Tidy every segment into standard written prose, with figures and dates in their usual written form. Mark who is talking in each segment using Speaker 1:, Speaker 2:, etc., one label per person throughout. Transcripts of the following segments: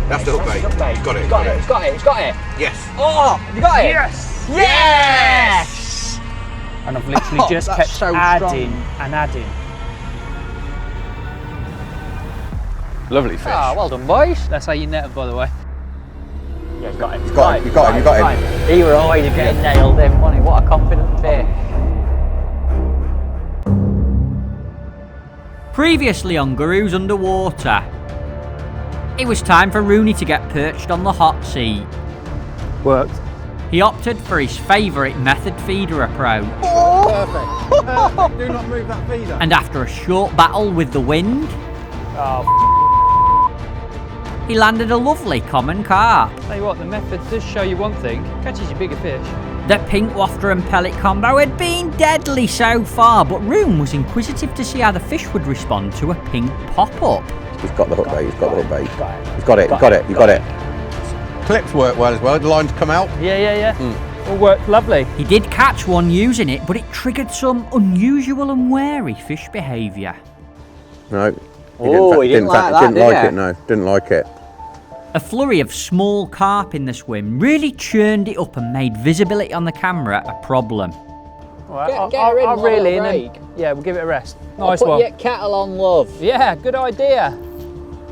Speaker 1: That's the hook bait. He's got it.
Speaker 2: He's got it.
Speaker 1: Yes.
Speaker 2: Oh, you got it?
Speaker 3: Yes!
Speaker 2: Yes!
Speaker 3: And I've literally just kept
Speaker 2: so
Speaker 3: adding
Speaker 2: strong.
Speaker 3: and adding.
Speaker 1: Lovely fish.
Speaker 2: Oh, well done, boys.
Speaker 3: That's how you net them, by the way.
Speaker 2: Yeah, he's got him.
Speaker 1: You got him.
Speaker 2: He were always getting nailed in, wasn't he? What a confident fish.
Speaker 4: Previously on Guru's Underwater, it was time for Rooney to get perched on the hot seat.
Speaker 3: Worked.
Speaker 4: He opted for his favourite method feeder approach.
Speaker 1: Perfect. Perfect. Do not move that feeder.
Speaker 4: And after a short battle with the wind, he landed a lovely common carp.
Speaker 3: Tell you what, the method does show you one thing, catches you bigger fish.
Speaker 4: The pink wafter and pellet combo had been deadly so far, but Roon was inquisitive to see how the fish would respond to a pink pop-up.
Speaker 1: He's got the hook bait. He's got the hook bait. He's got it. He's got it. He's got it. Clips work well as well. The lines come out.
Speaker 3: Yeah. All worked lovely.
Speaker 4: He did catch one using it, but it triggered some unusual and wary fish behaviour.
Speaker 1: No.
Speaker 2: He didn't like that,
Speaker 1: didn't like it, no. Didn't like it.
Speaker 4: A flurry of small carp in the swim really churned it up and made visibility on the camera a problem.
Speaker 3: Right,
Speaker 2: Get her in,
Speaker 3: I'll reel in
Speaker 2: break.
Speaker 3: and yeah, we'll give it a rest.
Speaker 2: I'll
Speaker 3: Nice
Speaker 2: put
Speaker 3: one.
Speaker 2: your kettle on, love.
Speaker 3: Yeah, good idea.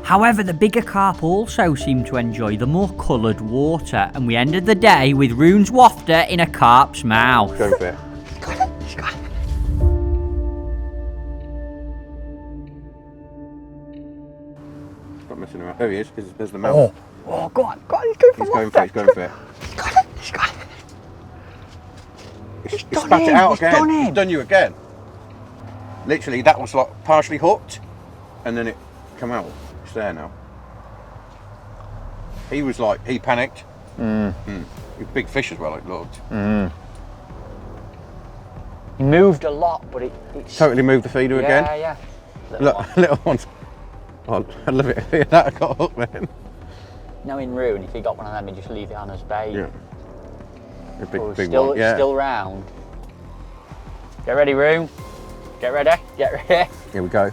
Speaker 4: However, the bigger carp also seemed to enjoy the more coloured water, and we ended the day with Roon's wafter in a carp's mouth.
Speaker 1: Go for it.
Speaker 2: He's got it.
Speaker 1: Not messing around. There he is. There's the mouth.
Speaker 2: Oh, go on. He's going for
Speaker 1: He's going for it. He's going for it.
Speaker 2: He's got it. He's got it.
Speaker 1: He's
Speaker 2: done
Speaker 1: spat it
Speaker 2: him,
Speaker 1: out
Speaker 2: he's
Speaker 1: again.
Speaker 2: done him.
Speaker 1: He's done you again. Literally, that was like partially hooked, and then it come out. It's there now. He was like, he panicked. Big fish as well, it looked.
Speaker 2: He moved a lot, but it's...
Speaker 1: Totally moved the feeder again.
Speaker 2: Yeah.
Speaker 1: Look, little ones. Oh, I love it. That got hooked then.
Speaker 2: Knowing Rooney, if he got one of them, he'd just leave it on his bait.
Speaker 1: Yeah. A big one.
Speaker 2: It's still round. Get ready, Roon. Get ready.
Speaker 1: Here we go.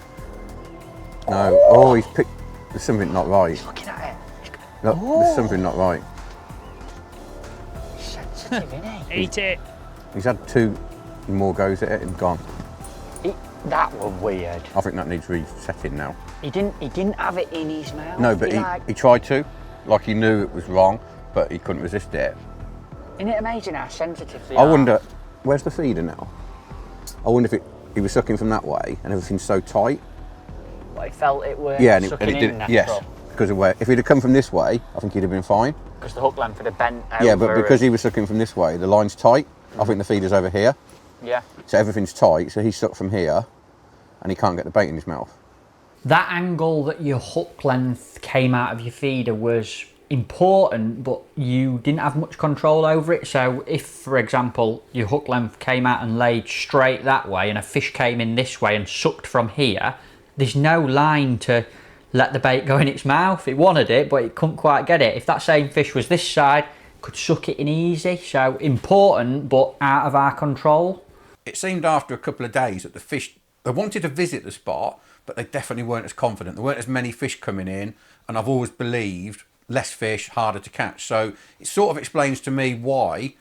Speaker 1: No. Oh, he's picked. There's something not right.
Speaker 2: He's looking at it.
Speaker 1: Look, there's something not right.
Speaker 2: He's sensitive, isn't he?
Speaker 3: Eat it.
Speaker 1: He's had 2 more goes at it and gone.
Speaker 2: That was weird.
Speaker 1: I think that needs resetting now.
Speaker 2: He didn't have it in his mouth.
Speaker 1: No, but he tried to. Like he knew it was wrong, but he couldn't resist it.
Speaker 2: Isn't it amazing how sensitive they
Speaker 1: I
Speaker 2: are?
Speaker 1: wonder, where's the feeder now? I wonder if he was sucking from that way and everything's so tight.
Speaker 2: But he felt it was
Speaker 1: And it
Speaker 2: in
Speaker 1: didn't.
Speaker 2: natural.
Speaker 1: Yes, because of where. If he'd have come from this way, I think he'd have been fine.
Speaker 2: Because the hook length would have bent over.
Speaker 1: Yeah, but because he was sucking from this way, the line's tight. I think the feeder's over here.
Speaker 2: Yeah.
Speaker 1: So everything's tight, so he's stuck from here and he can't get the bait in his mouth.
Speaker 4: That angle that your hook length came out of your feeder was important, but you didn't have much control over it. So if, for example, your hook length came out and laid straight that way and a fish came in this way and sucked from here, there's no line to let the bait go in its mouth. It wanted it, but it couldn't quite get it. If that same fish was this side, could suck it in easy. So important, but out of our control.
Speaker 1: It seemed after a couple of days that the fish, they wanted to visit the spot, but they definitely weren't as confident. There weren't as many fish coming in, and I've always believed less fish, harder to catch. So it sort of explains to me why,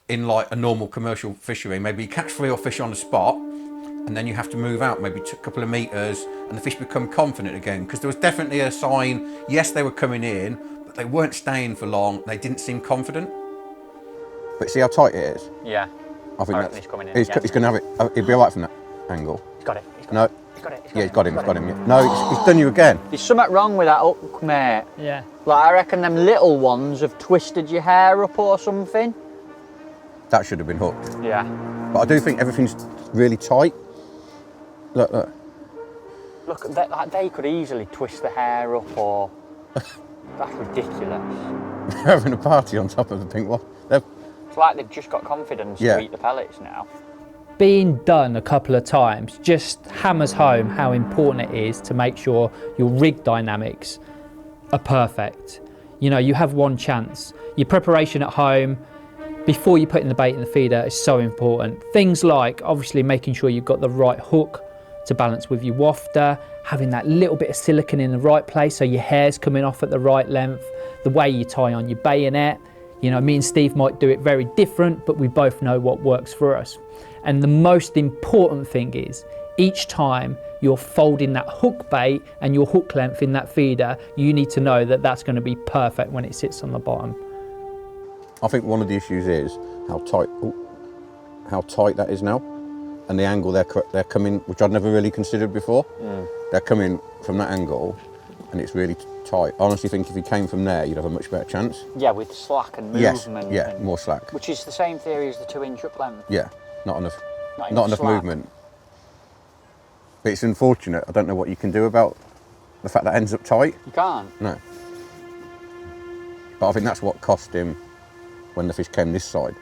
Speaker 1: in like a normal commercial fishery, maybe you catch 3 or fish on the spot, and then you have to move out maybe a couple of metres, and the fish become confident again. Because there was definitely a sign, yes, they were coming in, but they weren't staying for long. They didn't seem confident. But see how tight it is?
Speaker 2: Yeah.
Speaker 1: I think
Speaker 2: reckon
Speaker 1: that's,
Speaker 2: he's coming in.
Speaker 1: he's going to have it. He'll be all right from that angle.
Speaker 2: He's got it.
Speaker 1: No.
Speaker 2: He's got it.
Speaker 1: Yeah, he's got him. Yeah. No, he's done you again.
Speaker 2: There's something wrong with that hook, mate.
Speaker 3: Yeah.
Speaker 2: Like, I reckon them little ones have twisted your hair up or something.
Speaker 1: That should have been hooked.
Speaker 2: Yeah.
Speaker 1: But I do think everything's really tight. Look.
Speaker 2: Look, they could easily twist the hair up or... That's ridiculous.
Speaker 1: They're having a party on top of the pink one.
Speaker 2: It's like they've just got confidence to eat the pellets now.
Speaker 3: Being done a couple of times just hammers home how important it is to make sure your rig dynamics are perfect. You know, you have one chance. Your preparation at home before you put in the bait in the feeder is so important. Things like obviously making sure you've got the right hook to balance with your wafter, having that little bit of silicone in the right place so your hair's coming off at the right length, the way you tie on your bayonet. You know, me and Steve might do it very different, but we both know what works for us. And the most important thing is, each time you're folding that hook bait and your hook length in that feeder, you need to know that that's going to be perfect when it sits on the bottom.
Speaker 1: I think one of the issues is how tight that is now, and the angle they're coming, which I'd never really considered before. They're coming from that angle, and it's really tight. I honestly think if he came from there, you'd have a much better chance.
Speaker 2: Yeah, with slack and
Speaker 1: Yes,
Speaker 2: movement.
Speaker 1: yeah,
Speaker 2: and,
Speaker 1: more slack.
Speaker 2: which is the same theory as the 2-inch hook length.
Speaker 1: Yeah, not enough
Speaker 2: enough slack.
Speaker 1: movement. But it's unfortunate. I don't know what you can do about the fact that ends up tight.
Speaker 2: You can't.
Speaker 1: No. But I think that's what cost him when the fish came this side.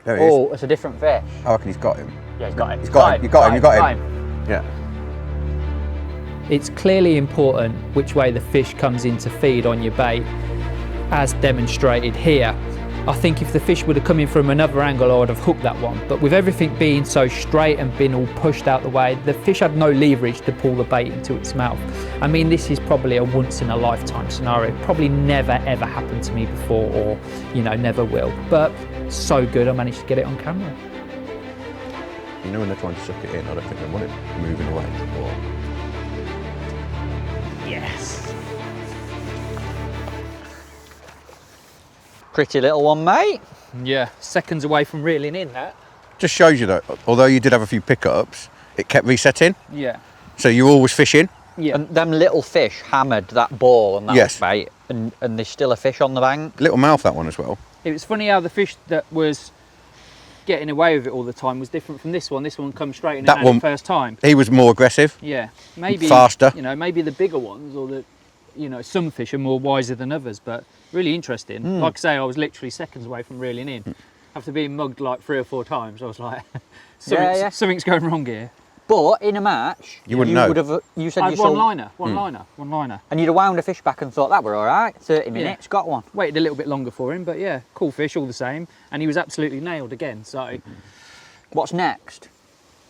Speaker 1: There he is.
Speaker 2: Oh, it's a different fish.
Speaker 1: I reckon he's got him.
Speaker 2: Yeah, he's got him.
Speaker 1: He's got him. You got him. Yeah.
Speaker 3: It's clearly important which way the fish comes in to feed on your bait, as demonstrated here. I think if the fish would have come in from another angle, I would have hooked that one. But with everything being so straight and being all pushed out the way, the fish had no leverage to pull the bait into its mouth. I mean, this is probably a once in a lifetime scenario. Probably never ever happened to me before, or, you know, never will. But so good, I managed to get it on camera.
Speaker 1: You know when they're trying to suck it in, I don't think they want it moving away.
Speaker 2: Yes. Pretty little one, mate.
Speaker 3: Yeah, seconds away from reeling in that.
Speaker 1: Just shows you that, although you did have a few pickups, it kept resetting.
Speaker 3: Yeah.
Speaker 1: So you're always fishing.
Speaker 3: Yeah.
Speaker 2: And them little fish hammered that ball and that
Speaker 1: Yes.
Speaker 2: bait, and there's still a fish on the bank.
Speaker 1: Little mouth, that one as well.
Speaker 3: It was funny how the fish that was getting away with it all the time was different from this one. This one comes straight in
Speaker 1: That
Speaker 3: and
Speaker 1: one-
Speaker 3: the first time.
Speaker 1: He was more aggressive.
Speaker 3: Yeah, maybe
Speaker 1: Faster.
Speaker 3: You know, maybe the bigger ones, or the, you know, some fish are more wiser than others. But really interesting. Like I say, I was literally seconds away from reeling in. After being mugged like 3 or 4 times, I was like, something's going wrong here.
Speaker 2: But in a match,
Speaker 1: You wouldn't know.
Speaker 2: would have. You said
Speaker 3: I
Speaker 2: you
Speaker 3: had one
Speaker 2: saw,
Speaker 3: liner.
Speaker 2: and you'd have wound a fish back and thought that were all right. 30 minutes, got one.
Speaker 3: Waited a little bit longer for him, but yeah, cool fish all the same. And he was absolutely nailed again. So
Speaker 2: What's next?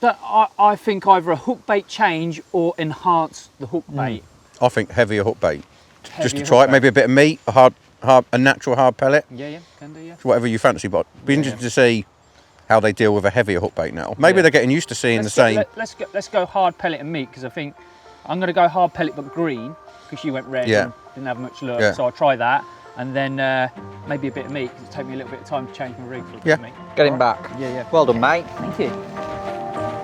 Speaker 3: that, I think either a hook bait change or enhance the hook bait.
Speaker 1: I think heavier hook bait. Just to
Speaker 3: Heavier
Speaker 1: try
Speaker 3: hook
Speaker 1: it, maybe a bit of meat, a natural hard pellet,
Speaker 3: Yeah, can do, yeah.
Speaker 1: whatever you fancy. But it'd be interesting to see how they deal with a heavier hook bait now. Maybe they're getting used to seeing the same.
Speaker 3: Let's go hard pellet and meat, because I think I'm going to go hard pellet but green, because you went red and didn't have much luck.
Speaker 1: Yeah.
Speaker 3: So I'll try that, and then maybe a bit of meat, because it took me a little bit of time to change my rig for a bit
Speaker 1: Yeah.
Speaker 3: of meat.
Speaker 2: Get him back.
Speaker 3: Yeah.
Speaker 2: Well done, mate.
Speaker 3: Thank you.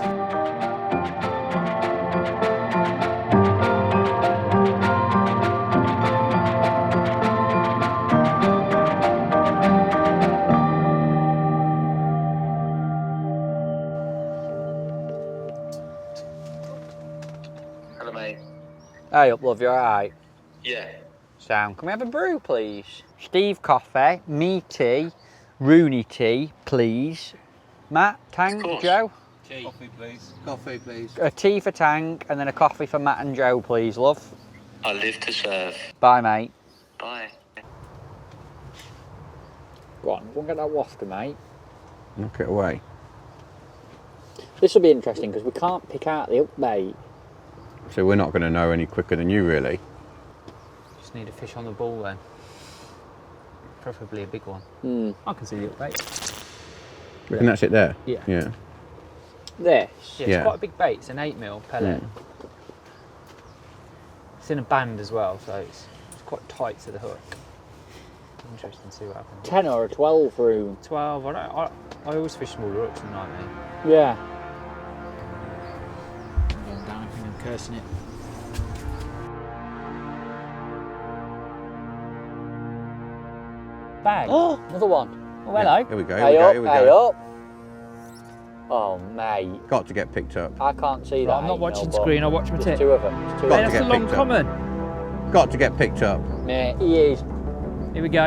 Speaker 5: Hello, mate.
Speaker 2: Hey up, love, you alright?
Speaker 5: Yeah.
Speaker 2: Sound. Can we have a brew, please? Steve coffee, me tea, Rooney tea, please. Matt, Tank,
Speaker 5: course.
Speaker 2: Joe?
Speaker 6: Coffee, please. Coffee, please.
Speaker 2: A tea for Tank and then a coffee for Matt and Joe, please, love.
Speaker 5: I live to serve.
Speaker 2: Bye, mate.
Speaker 5: Bye.
Speaker 2: Go on, go and get that wafter, mate.
Speaker 1: Knock it away.
Speaker 2: This will be interesting because we can't pick out the hook bait.
Speaker 1: So we're not going to know any quicker than you, really.
Speaker 3: Just need a fish on the ball then. Preferably a big one. I can see the hook bait.
Speaker 1: And that's it there.
Speaker 3: Yeah.
Speaker 1: Yeah.
Speaker 2: This?
Speaker 3: Yeah,
Speaker 1: Yeah.
Speaker 3: it's quite a big bait. It's an 8mm pellet. It's in a band as well, so it's quite tight to the hook. Interesting to see what happens.
Speaker 2: 10 or a 12 room.
Speaker 3: 12. I always fish smaller hooks than I mean.
Speaker 2: Yeah.
Speaker 3: I'm going down. I think I'm cursing it. Bag.
Speaker 2: Oh, another one. Oh, hello.
Speaker 1: Here we go.
Speaker 2: Hey up, hey up. Oh, mate.
Speaker 1: Got to get picked up.
Speaker 2: I can't see that.
Speaker 3: I'm not
Speaker 2: 8mm,
Speaker 3: watching
Speaker 2: but
Speaker 3: screen, I watch my
Speaker 2: There's
Speaker 3: tip.
Speaker 2: 2 of them. There's 2
Speaker 1: Got
Speaker 2: of
Speaker 1: to
Speaker 3: That's
Speaker 1: get
Speaker 3: a long
Speaker 1: picked up.
Speaker 3: comment.
Speaker 1: Got to get picked up.
Speaker 2: them. Mate, he is.
Speaker 3: Here we go.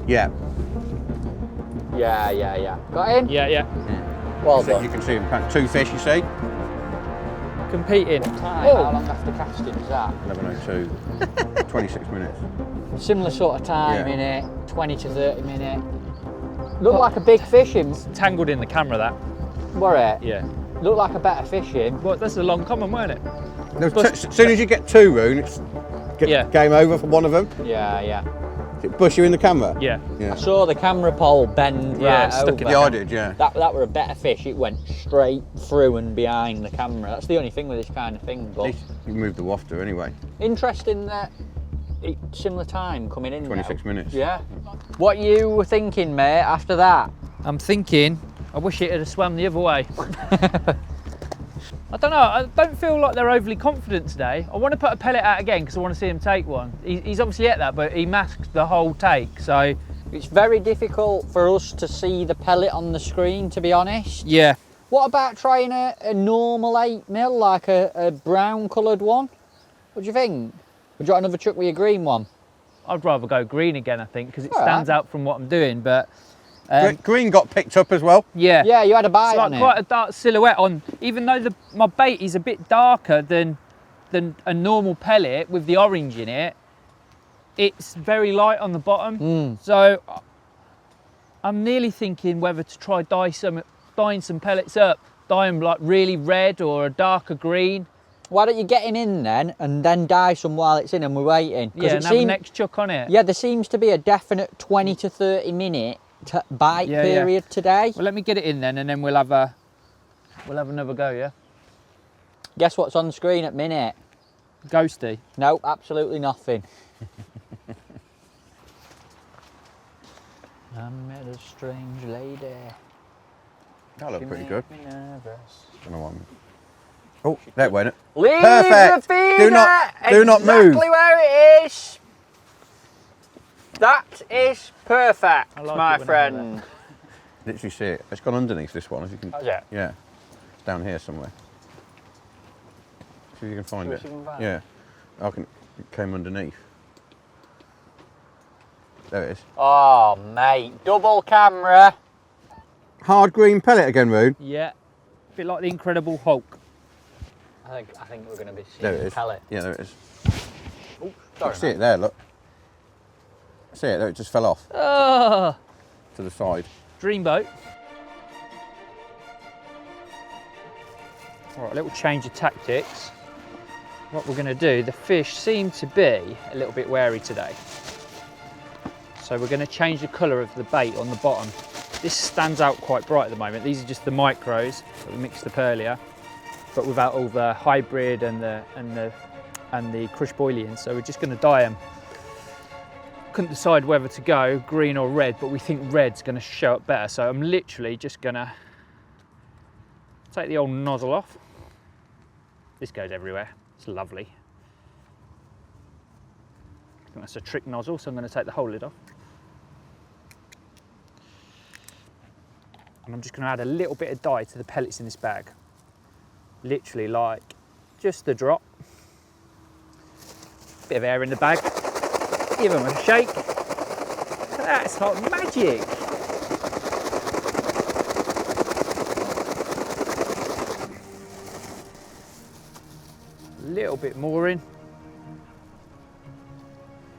Speaker 1: Yeah.
Speaker 2: Yeah. Got in?
Speaker 3: Yeah.
Speaker 2: Well
Speaker 1: So you
Speaker 2: done.
Speaker 1: can see him. 2 fish, you see?
Speaker 3: Competing.
Speaker 2: How long after casting is that?
Speaker 1: 11:02. 26 minutes.
Speaker 2: Similar sort of time
Speaker 1: Yeah.
Speaker 2: in it, 20 to 30 minutes. Looked like a big fish in.
Speaker 3: Tangled in the camera, that.
Speaker 2: Were it?
Speaker 3: Yeah.
Speaker 2: Looked like a better fishing.
Speaker 3: Well, that's a long common, weren't it?
Speaker 1: As soon as you get 2, Roon, it's
Speaker 3: Yeah.
Speaker 1: game over for one of them.
Speaker 2: Yeah, yeah.
Speaker 1: Did it bush you in the camera?
Speaker 3: Yeah.
Speaker 1: Yeah.
Speaker 2: I saw the camera pole bend
Speaker 3: Yeah,
Speaker 2: right
Speaker 3: stuck
Speaker 2: over.
Speaker 3: in
Speaker 1: Yeah, I did, yeah.
Speaker 2: That were a better fish. It went straight through and behind the camera. That's the only thing with this kind of thing.
Speaker 1: At
Speaker 2: But
Speaker 1: least you moved the wafter anyway.
Speaker 2: interesting that similar time coming in.
Speaker 1: 26
Speaker 2: now.
Speaker 1: minutes.
Speaker 2: Yeah. What you were thinking, mate? After that?
Speaker 3: I'm thinking, I wish it had swam the other way. I don't know, I don't feel like they're overly confident today. I want to put a pellet out again because I want to see him take one. He's obviously at that, but he masked the whole take, so.
Speaker 2: It's very difficult for us to see the pellet on the screen, to be honest.
Speaker 3: Yeah.
Speaker 2: What about trying a normal 8mm, like a brown coloured one? What do you think? Would you like another chuck with your green one?
Speaker 3: I'd rather go green again, I think, because it
Speaker 2: All
Speaker 3: stands
Speaker 2: right.
Speaker 3: out from what I'm doing, but.
Speaker 1: Green got picked up as well.
Speaker 3: Yeah.
Speaker 2: Yeah, you had a bite
Speaker 3: It's
Speaker 2: on
Speaker 3: like
Speaker 2: it.
Speaker 3: quite a dark silhouette on, even though my bait is a bit darker than a normal pellet with the orange in it, it's very light on the bottom. So I'm nearly thinking whether to try dyeing some pellets up, dye them like really red or a darker green.
Speaker 2: Why don't you get him in then and then dye some while it's in and we're waiting?
Speaker 3: Yeah, and have the next chuck on it.
Speaker 2: Yeah, there seems to be a definite 20 to 30 minute bite
Speaker 3: Yeah,
Speaker 2: period today.
Speaker 3: Well, let me get it in then, and then we'll have another go. Yeah.
Speaker 2: Guess what's on the screen at minute?
Speaker 3: Ghosty.
Speaker 2: No, absolutely nothing. I met a strange lady.
Speaker 1: That looked pretty good.
Speaker 2: Me nervous.
Speaker 1: Don't know what oh, that went.
Speaker 2: Leave
Speaker 1: Perfect.
Speaker 2: the feeder
Speaker 1: Do not move.
Speaker 2: exactly where it is. That is perfect,
Speaker 3: I like
Speaker 2: my
Speaker 3: it when I
Speaker 2: friend.
Speaker 1: Literally see it. It's gone underneath this one, as you can.
Speaker 2: Has it?
Speaker 1: Yeah. It's down here somewhere. See if you can find
Speaker 2: See
Speaker 1: it.
Speaker 2: if you can find
Speaker 1: Yeah. It came underneath. There it is.
Speaker 2: Oh, mate, double camera.
Speaker 1: Hard green pellet again, Roon.
Speaker 3: Yeah. A bit like the Incredible Hulk.
Speaker 2: I think we're going to be
Speaker 1: There it
Speaker 2: seeing
Speaker 1: is.
Speaker 2: pellet.
Speaker 1: Yeah, there it is.
Speaker 2: Oh, sorry,
Speaker 1: See
Speaker 2: mate.
Speaker 1: it there, look. See it there, it just fell off
Speaker 3: Oh,
Speaker 1: to the side.
Speaker 3: dreamboat. All right, a little change of tactics. What we're going to do, the fish seem to be a little bit wary today. So we're going to change the colour of the bait on the bottom. This stands out quite bright at the moment. These are just the micros that we mixed up earlier, but without all the hybrid and the crush boiling. So we're just going to dye them. Couldn't decide whether to go green or red, but we think red's going to show up better. So I'm literally just going to take the old nozzle off. This goes everywhere. It's lovely. I think that's a trick nozzle, so I'm going to take the whole lid off. And I'm just going to add a little bit of dye to the pellets in this bag. Literally like just a drop. Bit of air in the bag. Give them a shake. That's like magic. A little bit more in.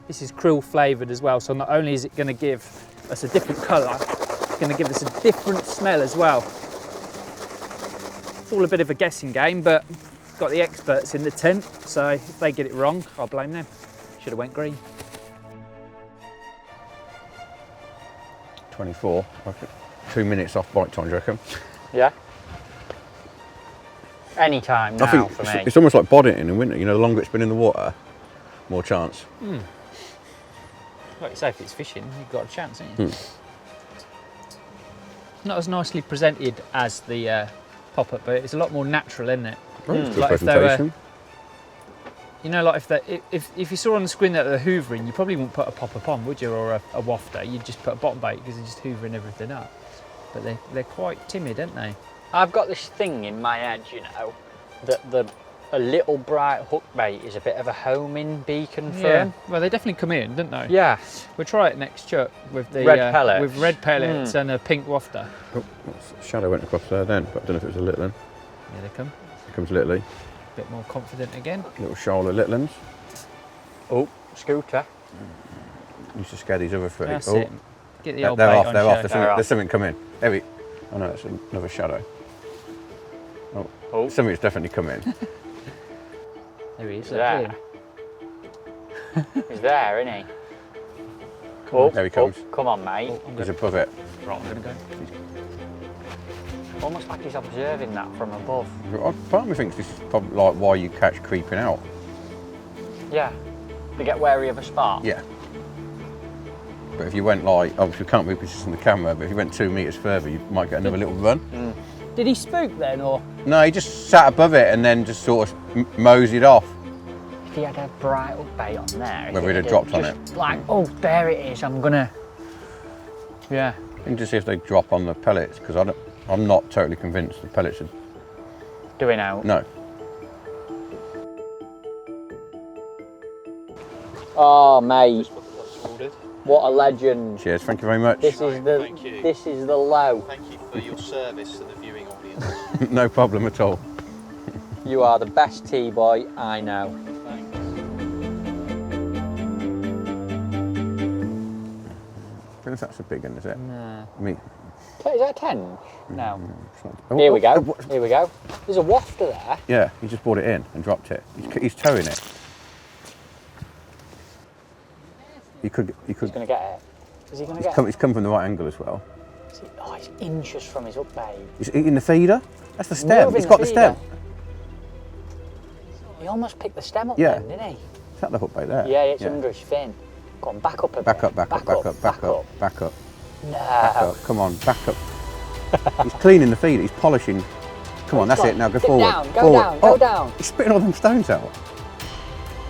Speaker 3: This is krill flavoured as well, so not only is it going to give us a different colour, it's going to give us a different smell as well. It's all a bit of a guessing game, but got the experts in the tent, so if they get it wrong, I'll blame them. Should have went green.
Speaker 1: 24. 2 minutes off bite time, do you reckon?
Speaker 2: Yeah. Any time now
Speaker 1: I think
Speaker 2: for me.
Speaker 1: it's almost like bodding in the winter. You know, the longer it's been in the water, more chance.
Speaker 3: Like you say, if it's fishing, you've got a chance, haven't you? Not as nicely presented as the pop-up, but it's a lot more natural, isn't it?
Speaker 1: Good
Speaker 3: Like if they were,
Speaker 1: presentation.
Speaker 3: you know, like if you saw on the screen that they're hoovering, you probably wouldn't put a pop-up on, would you, or a wafter? You'd just put a bottom bait because they're just hoovering everything up. But they're quite timid, aren't they?
Speaker 2: I've got this thing in my head, you know, that a little bright hook bait is a bit of a homing beacon for
Speaker 3: Yeah.
Speaker 2: them.
Speaker 3: Well, they definitely come in, don't they?
Speaker 2: Yeah.
Speaker 3: We'll try it next chuck with the
Speaker 2: Red pellets.
Speaker 3: with red pellets and a pink wafter.
Speaker 1: Oh, shadow went across there then, but I don't know if it was a little one.
Speaker 3: Here they come.
Speaker 1: Here comes Littley.
Speaker 3: A bit more confident again.
Speaker 1: Little shoal of Littlands.
Speaker 2: Oh, scooter.
Speaker 1: Used to scare these other three.
Speaker 3: That's
Speaker 1: Oh,
Speaker 3: it. Get the old
Speaker 1: they're
Speaker 3: bait
Speaker 1: off,
Speaker 3: on
Speaker 1: they're off.
Speaker 3: show.
Speaker 1: There's something coming. There we. Oh no, it's another shadow. Oh. Something's definitely coming.
Speaker 3: There he is.
Speaker 2: There. He's there, isn't he? Oh,
Speaker 1: there he comes.
Speaker 2: Come on, mate.
Speaker 1: He's above it.
Speaker 3: Right, I'm going to go.
Speaker 2: Almost like he's observing that from above.
Speaker 1: Part of me thinks this is probably like why you catch creeping out.
Speaker 2: Yeah. To get wary of a spot.
Speaker 1: Yeah. But if you went like, obviously we can't move this on the camera, but if you went 2 metres further, you might get another little run.
Speaker 3: Did he spook then, or?
Speaker 1: No, he just sat above it and then just sort of moseyed off.
Speaker 2: If he had a bright up bait on there.
Speaker 1: Whether he'd have dropped on it.
Speaker 2: Like, oh, there it is. I'm gonna. Yeah.
Speaker 1: I think to see if they drop on the pellets, because I'm not totally convinced the pellets are.
Speaker 2: Doing out.
Speaker 1: No.
Speaker 2: Oh, mate. What a legend.
Speaker 1: Cheers, thank you very much.
Speaker 2: This is the this is the low.
Speaker 6: Thank you for your service to the viewing audience.
Speaker 1: No problem at all.
Speaker 2: You are the best T-boy I know.
Speaker 6: Thanks.
Speaker 1: I don't know if that's a big one, is it?
Speaker 2: No.
Speaker 1: I mean,
Speaker 2: Is that a 10? No.
Speaker 1: oh,
Speaker 2: Here we go.
Speaker 1: oh,
Speaker 2: Here we go. There's a wafter there.
Speaker 1: yeah, he just brought it in and dropped it. He's towing it. He could.
Speaker 2: He's going to get it. Is he going to get
Speaker 1: He's come from the right angle as well.
Speaker 2: it? Oh, it's inches from his up bait.
Speaker 1: He's eating the feeder. That's the stem.
Speaker 2: Moving
Speaker 1: He's got the
Speaker 2: feeder.
Speaker 1: stem.
Speaker 2: He almost picked the stem up
Speaker 1: Yeah.
Speaker 2: then, didn't he?
Speaker 1: Is that the hook bait there?
Speaker 2: Yeah, it's under his fin. Go on, back up a
Speaker 1: Back
Speaker 2: bit.
Speaker 1: up, back up, back up, back up, back up,
Speaker 2: No.
Speaker 1: back up. Come on, back up. He's cleaning the feeder. He's polishing. Come on, that's
Speaker 2: Go
Speaker 1: it. Now go
Speaker 2: Dip
Speaker 1: forward.
Speaker 2: down, go
Speaker 1: forward.
Speaker 2: down, go down.
Speaker 1: He's spitting all them stones out.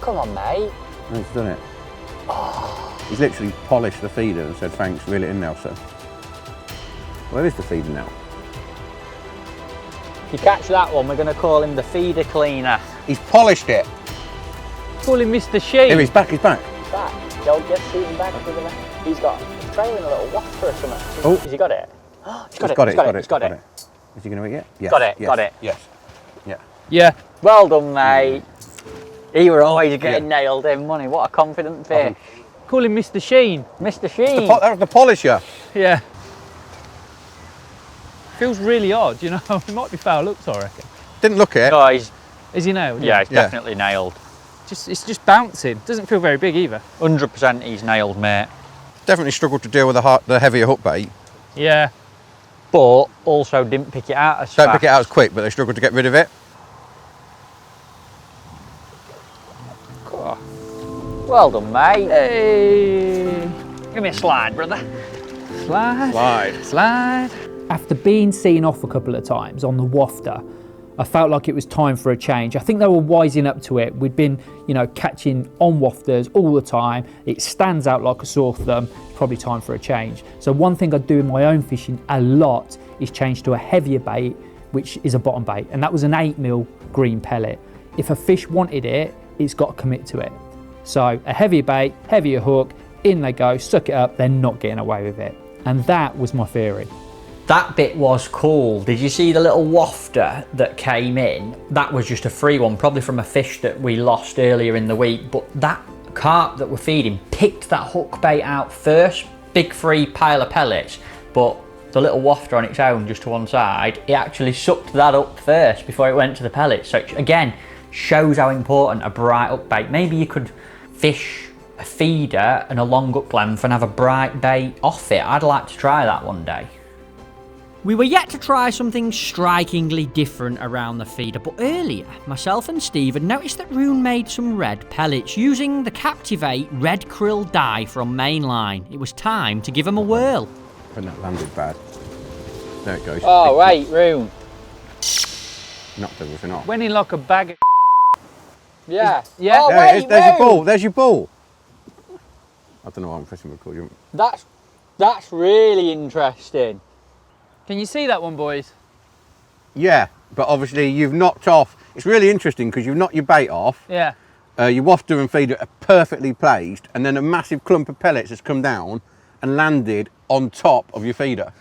Speaker 2: Come on, mate.
Speaker 1: No, he's done it. He's literally polished the feeder and said, thanks, reel it in now, sir. Where is the feeder now?
Speaker 2: If you catch that one, we're going to call him the feeder cleaner.
Speaker 1: He's polished it.
Speaker 3: Call him Mr. Sheen.
Speaker 1: Here, he's back, he's back.
Speaker 2: He's back. Don't get shooting back with him. He's trailing a little wafter or something.
Speaker 1: Oh.
Speaker 2: Has he got it? He's got it.
Speaker 1: Got it,
Speaker 2: He's got it.
Speaker 1: Is he going to eat it? Yes.
Speaker 2: Got it,
Speaker 1: yes,
Speaker 2: got it.
Speaker 1: Yes. Yeah.
Speaker 3: Yeah.
Speaker 2: Well done, mate. He were always getting
Speaker 1: Yeah.
Speaker 2: nailed in, money. What a confident fish.
Speaker 3: Call him Mr. Sheen.
Speaker 2: Mr. Sheen.
Speaker 1: That was the polisher.
Speaker 3: Yeah. Feels really odd, you know. It might be foul looks, I reckon.
Speaker 1: Didn't look it.
Speaker 2: No, he's,
Speaker 3: Is he nailed?
Speaker 2: yeah, he's
Speaker 1: Yeah.
Speaker 2: definitely nailed.
Speaker 3: It's just bouncing. Doesn't feel very big either.
Speaker 2: 100% he's nailed, mate.
Speaker 1: Definitely struggled to deal with the heavier hook bait.
Speaker 3: Yeah.
Speaker 2: But also didn't pick it out as
Speaker 1: Don't
Speaker 2: fast.
Speaker 1: pick it out as quick, but they struggled to get rid of it.
Speaker 2: Well done, mate.
Speaker 3: Hey.
Speaker 2: Give me a slide, brother.
Speaker 3: Slide.
Speaker 1: Slide.
Speaker 3: Slide. After being seen off a couple of times on the wafter, I felt like it was time for a change. I think they were wising up to it. We'd been, catching on wafters all the time. It stands out like a sore thumb. It's probably time for a change. So one thing I do in my own fishing a lot is change to a heavier bait, which is a bottom bait. And that was an 8mm green pellet. If a fish wanted it, it's got to commit to it. So a heavier bait, heavier hook, in they go, suck it up, they're not getting away with it. And that was my theory.
Speaker 4: That bit was cool. Did you see the little wafter that came in? That was just a free one, probably from a fish that we lost earlier in the week. But that carp that we're feeding picked that hook bait out first. Big free pile of pellets. But the little wafter on its own, just to one side, it actually sucked that up first before it went to the pellets. So again, shows how important a bright up bait. Maybe you could fish a feeder and a long up length and have a bright bait off it. I'd like to try that one day.
Speaker 7: We were yet to try something strikingly different around the feeder, but earlier, myself and Steve had noticed that Rooney made some red pellets using the Captivate red krill dye from Mainline. It was time to give them a whirl.
Speaker 1: I think that landed bad. There it goes.
Speaker 2: Oh, wait, Roon.
Speaker 1: Knocked everything off.
Speaker 3: Went in like a bag of
Speaker 2: Yeah.
Speaker 3: Yeah.
Speaker 2: Oh,
Speaker 1: There it
Speaker 2: wait,
Speaker 1: is. There's your
Speaker 2: Roon.
Speaker 1: ball. There's your ball. I don't know why I'm pressing record.
Speaker 2: That's really interesting.
Speaker 3: Can you see that one, boys?
Speaker 1: Yeah, but obviously you've knocked off. It's really interesting because you've knocked your bait off.
Speaker 3: Yeah.
Speaker 1: Your wafter and feeder are perfectly placed, and then a massive clump of pellets has come down and landed on top of your feeder.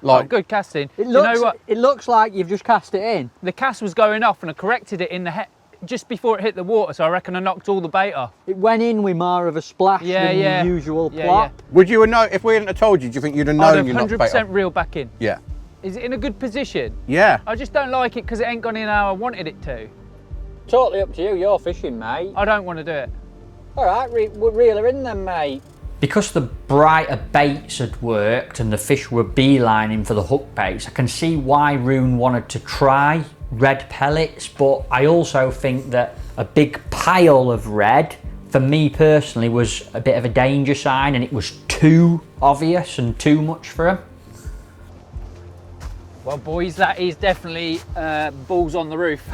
Speaker 3: Oh, good casting.
Speaker 2: It
Speaker 3: You
Speaker 2: looks,
Speaker 3: know what?
Speaker 2: it looks like you've just cast it in.
Speaker 3: The cast was going off and I corrected it in the just before it hit the water, so I reckon I knocked all the bait off.
Speaker 2: It went in with more of a splash than the usual plop.
Speaker 1: Would you have known if we hadn't have told you? Do you think you'd have
Speaker 3: I'd
Speaker 1: known
Speaker 3: have
Speaker 1: you knocked bait
Speaker 3: 100%
Speaker 1: off?
Speaker 3: reel back in.
Speaker 1: Yeah.
Speaker 3: Is it in a good position?
Speaker 1: Yeah.
Speaker 3: I just don't like it because it ain't gone in how I wanted it to.
Speaker 2: Totally up to you, you're fishing, mate.
Speaker 3: I don't want to do it.
Speaker 2: Alright, reel her in then, mate. Because the brighter baits had worked and the fish were beelining for the hook baits, I can see why Roon wanted to try red pellets, but I also think that a big pile of red, for me personally, was a bit of a danger sign, and it was too obvious and too much for him.
Speaker 3: Well, boys, that is definitely balls on the roof.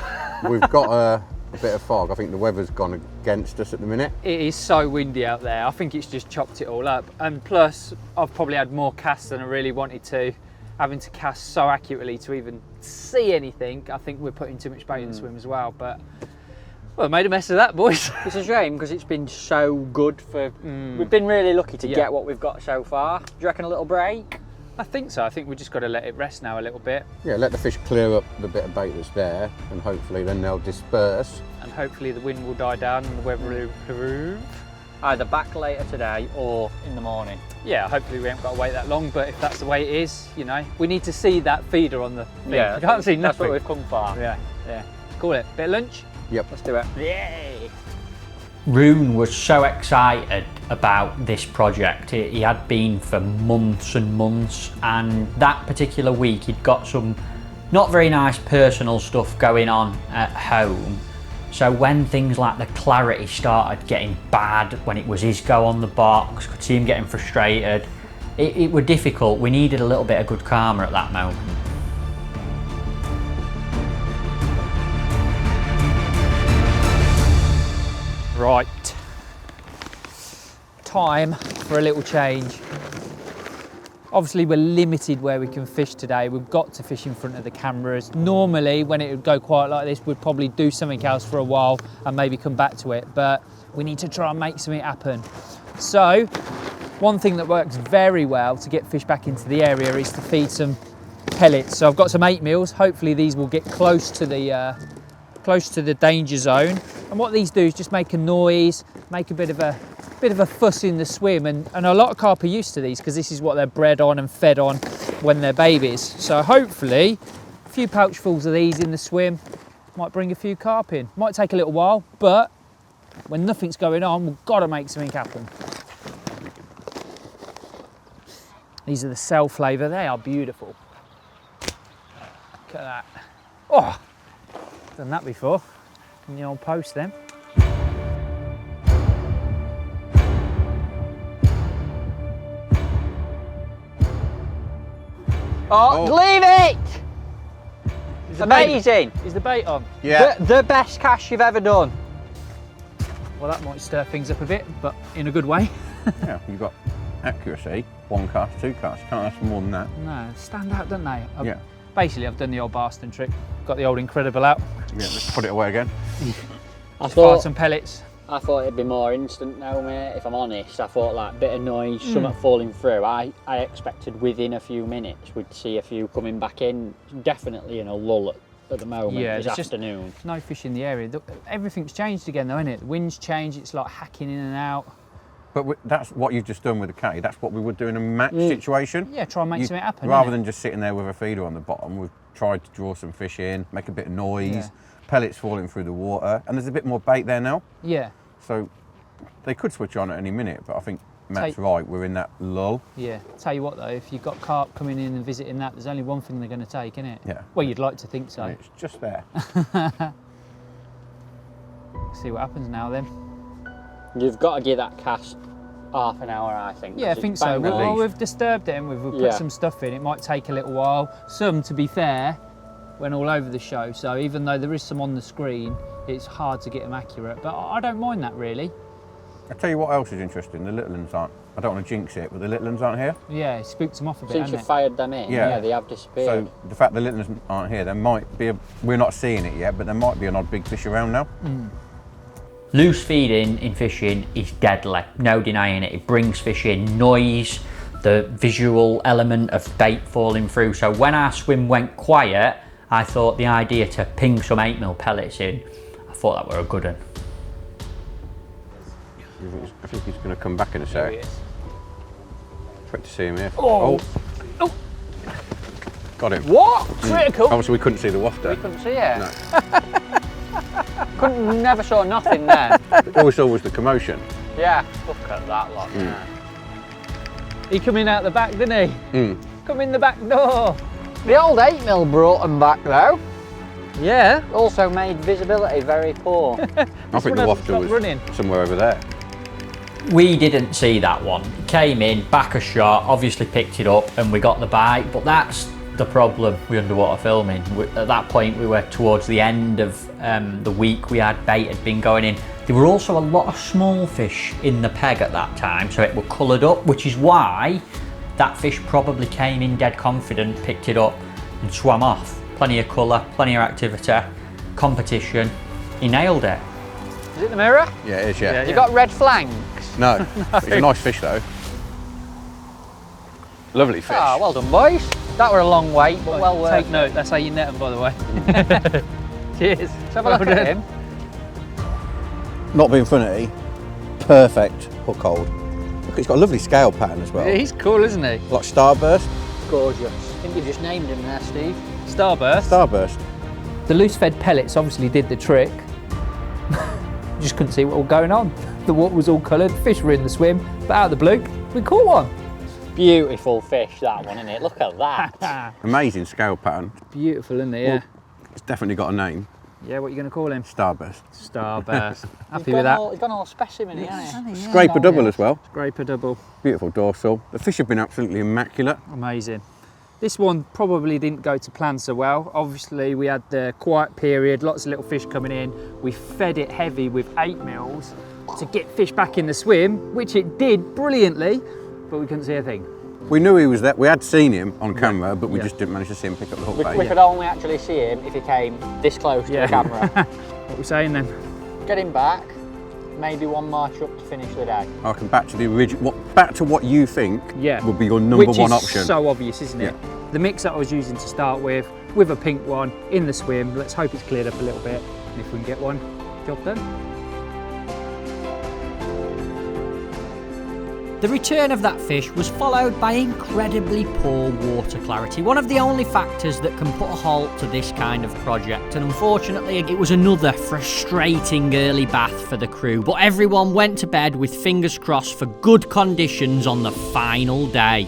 Speaker 1: We've got a bit of fog. I think the weather's gone against us at the minute.
Speaker 3: It is so windy out there. I think it's just chopped it all up. And plus, I've probably had more casts than I really wanted to. Having to cast so accurately to even see anything, I think we're putting too much bait in the swim as well. But, well, made a mess of that, boys.
Speaker 2: It's a shame because it's been so good for... We've been really lucky to get what we've got so far. Do you reckon a little break?
Speaker 3: I think so. I think we've just got to let it rest now a little bit.
Speaker 1: Yeah, let the fish clear up the bit of bait that's there, and hopefully then they'll disperse.
Speaker 3: And hopefully the wind will die down and the weather will improve.
Speaker 2: Either back later today or in the morning.
Speaker 3: Yeah, hopefully we haven't got to wait that long, but if that's the way it is, you know, we need to see that feeder on the thing.
Speaker 2: Yeah,
Speaker 3: we can't see
Speaker 2: that's
Speaker 3: nothing.
Speaker 2: what we've come for.
Speaker 3: Yeah. Call it. Bit of lunch?
Speaker 1: Yep.
Speaker 2: Let's do it.
Speaker 3: Yay!
Speaker 2: Roon was so excited about this project. He had been for months and months, and that particular week he'd got some not very nice personal stuff going on at home. So when things like the clarity started getting bad, when it was his go on the box, could see him getting frustrated, it were difficult. We needed a little bit of good karma at that moment.
Speaker 3: Right. Time for a little change. Obviously we're limited where we can fish today. We've got to fish in front of the cameras. Normally when it would go quiet like this, we'd probably do something else for a while and maybe come back to it, but we need to try and make something happen. So one thing that works very well to get fish back into the area is to feed some pellets. So I've got some 8 mils. Hopefully these will get close to the danger zone. And what these do is just make a noise, make a bit of a fuss in the swim, and a lot of carp are used to these because this is what they're bred on and fed on when they're babies. So hopefully a few pouchfuls of these in the swim might bring a few carp in. Might take a little while, but when nothing's going on, we've got to make something happen. These are the cell flavour. They are beautiful. Look at that. Oh, done that before. In the old post then.
Speaker 2: Oh, leave it! Amazing!
Speaker 3: Is the bait on?
Speaker 1: Yeah.
Speaker 2: The best cast you've ever done.
Speaker 3: Well, that might stir things up a bit, but in a good way.
Speaker 1: Yeah, you've got accuracy, 1 cast, 2 casts. Can't ask for more than that.
Speaker 3: No, stand out, don't they?
Speaker 1: Yeah.
Speaker 3: Basically, I've done the old Barston trick. Got the old Incredible out.
Speaker 1: Yeah, let's put it away again.
Speaker 3: Fired some pellets.
Speaker 2: I thought it'd be more instant now, mate, if I'm honest. I thought like bit of noise, something falling through. I expected within a few minutes we'd see a few coming back in. Definitely in a lull at the moment,
Speaker 3: Yeah,
Speaker 2: this
Speaker 3: it's just
Speaker 2: afternoon.
Speaker 3: no fish in the area. Everything's changed again though, isn't it? The wind's changed, it's like hacking in and out.
Speaker 1: But that's what you've just done with the caddy. That's what we would do in a match situation.
Speaker 3: Yeah, try and make something happen.
Speaker 1: Rather
Speaker 3: innit?
Speaker 1: than just sitting there with a feeder on the bottom, we've tried to draw some fish in, make a bit of noise, pellets falling through the water, and there's a bit more bait there now.
Speaker 3: Yeah.
Speaker 1: So they could switch on at any minute, but I think Matt's right, we're in that lull.
Speaker 3: Yeah. Tell you what though, if you've got carp coming in and visiting that, there's only one thing they're going to take, isn't it?
Speaker 1: Yeah.
Speaker 3: Well, you'd like to think so.
Speaker 1: And it's just there.
Speaker 3: See what happens now then.
Speaker 2: You've got to give that cast half an hour, I think.
Speaker 3: Yeah, I think so.
Speaker 1: bang at
Speaker 3: Well,
Speaker 1: least.
Speaker 3: we've disturbed it and we've put some stuff in. It might take a little while. Some, to be fair, went all over the show. So even though there is some on the screen, it's hard to get them accurate. But I don't mind that really.
Speaker 1: I'll tell you what else is interesting. The little ones aren't, I don't want to jinx it, but the little ones aren't here.
Speaker 3: Yeah, it spooked them off a bit,
Speaker 2: Since
Speaker 3: hasn't
Speaker 2: you
Speaker 3: it?
Speaker 2: fired them in,
Speaker 1: Yeah.
Speaker 2: yeah, they have disappeared.
Speaker 1: So the fact the little ones aren't here, there might be we're not seeing it yet, but there might be an odd big fish around now.
Speaker 2: Loose feeding in fishing is deadly, no denying it. It brings fish in, noise, the visual element of bait falling through. So when our swim went quiet, I thought the idea to ping some 8mm pellets in, I thought that were a good one.
Speaker 1: I think he's going to come back in a sec.
Speaker 3: There he is.
Speaker 1: Expect to see him here.
Speaker 3: Oh.
Speaker 1: Got him.
Speaker 3: What? Critical?
Speaker 1: Obviously, we couldn't see the wafter.
Speaker 3: We couldn't see it.
Speaker 1: No.
Speaker 3: Never saw nothing there.
Speaker 1: All we saw was the commotion.
Speaker 3: Yeah. Look at that lot. He come in out the back, didn't he? Come in the back door. The old 8mm brought them back though. Yeah. Also made visibility very poor.
Speaker 1: I think the wafter was running somewhere over there.
Speaker 2: We didn't see that one. It came in, back a shot, obviously picked it up and we got the bite, but that's the problem with underwater filming. At that point we were towards the end of the week we had bait had been going in. There were also a lot of small fish in the peg at that time, so it were coloured up, which is why that fish probably came in dead confident, picked it up and swam off. Plenty of colour, plenty of activity, competition. He nailed it.
Speaker 3: Is it the mirror?
Speaker 1: Yeah, it is, yeah.
Speaker 3: You got red flanks?
Speaker 1: No. It's a nice fish though. Lovely fish.
Speaker 3: Ah, well done boys. That were a long wait, but well worth it.
Speaker 8: Take note, that's how you net them, by the way. Cheers.
Speaker 3: Let's have a look at him.
Speaker 1: Not being funny, perfect hook hold. Look, it's got a lovely scale pattern as well.
Speaker 3: Yeah, he's cool, isn't he?
Speaker 1: Like Starburst.
Speaker 3: Gorgeous. I think you just named him there, Steve.
Speaker 8: Starburst.
Speaker 1: Starburst.
Speaker 3: The loose-fed pellets obviously did the trick. Just couldn't see what was going on. The water was all coloured, fish were in the swim, but out of the blue, we caught one.
Speaker 2: Beautiful fish, that one, isn't it? Look at that.
Speaker 1: Amazing scale pattern.
Speaker 3: Beautiful, isn't it? Yeah.
Speaker 1: Well, it's definitely got a name.
Speaker 3: Yeah, what are you going to call him?
Speaker 1: Starburst.
Speaker 3: Starburst. Happy with that?
Speaker 2: He's gone all specimen, hasn't he?
Speaker 1: Scraper double as well.
Speaker 3: Scraper double.
Speaker 1: Beautiful dorsal. The fish have been absolutely immaculate.
Speaker 3: Amazing. This one probably didn't go to plan so well. Obviously we had the quiet period, lots of little fish coming in. We fed it heavy with 8mm to get fish back in the swim, which it did brilliantly, but we couldn't see a thing.
Speaker 1: We knew he was there. We had seen him on camera, but we just didn't manage to see him pick up the hook bait.
Speaker 2: We could only actually see him if he came this close to the camera.
Speaker 3: What are we saying then?
Speaker 2: Get him back, maybe one march up to finish the day.
Speaker 1: I can back to the original. Back to what you think would be your number
Speaker 3: Which
Speaker 1: one
Speaker 3: is
Speaker 1: option.
Speaker 3: So obvious, isn't it? The mix that I was using to start with a pink one in the swim. Let's hope it's cleared up a little bit, and if we can get one, job done.
Speaker 7: The return of that fish was followed by incredibly poor water clarity, one of the only factors that can put a halt to this kind of project, and unfortunately it was another frustrating early bath for the crew, but everyone went to bed with fingers crossed for good conditions on the final day.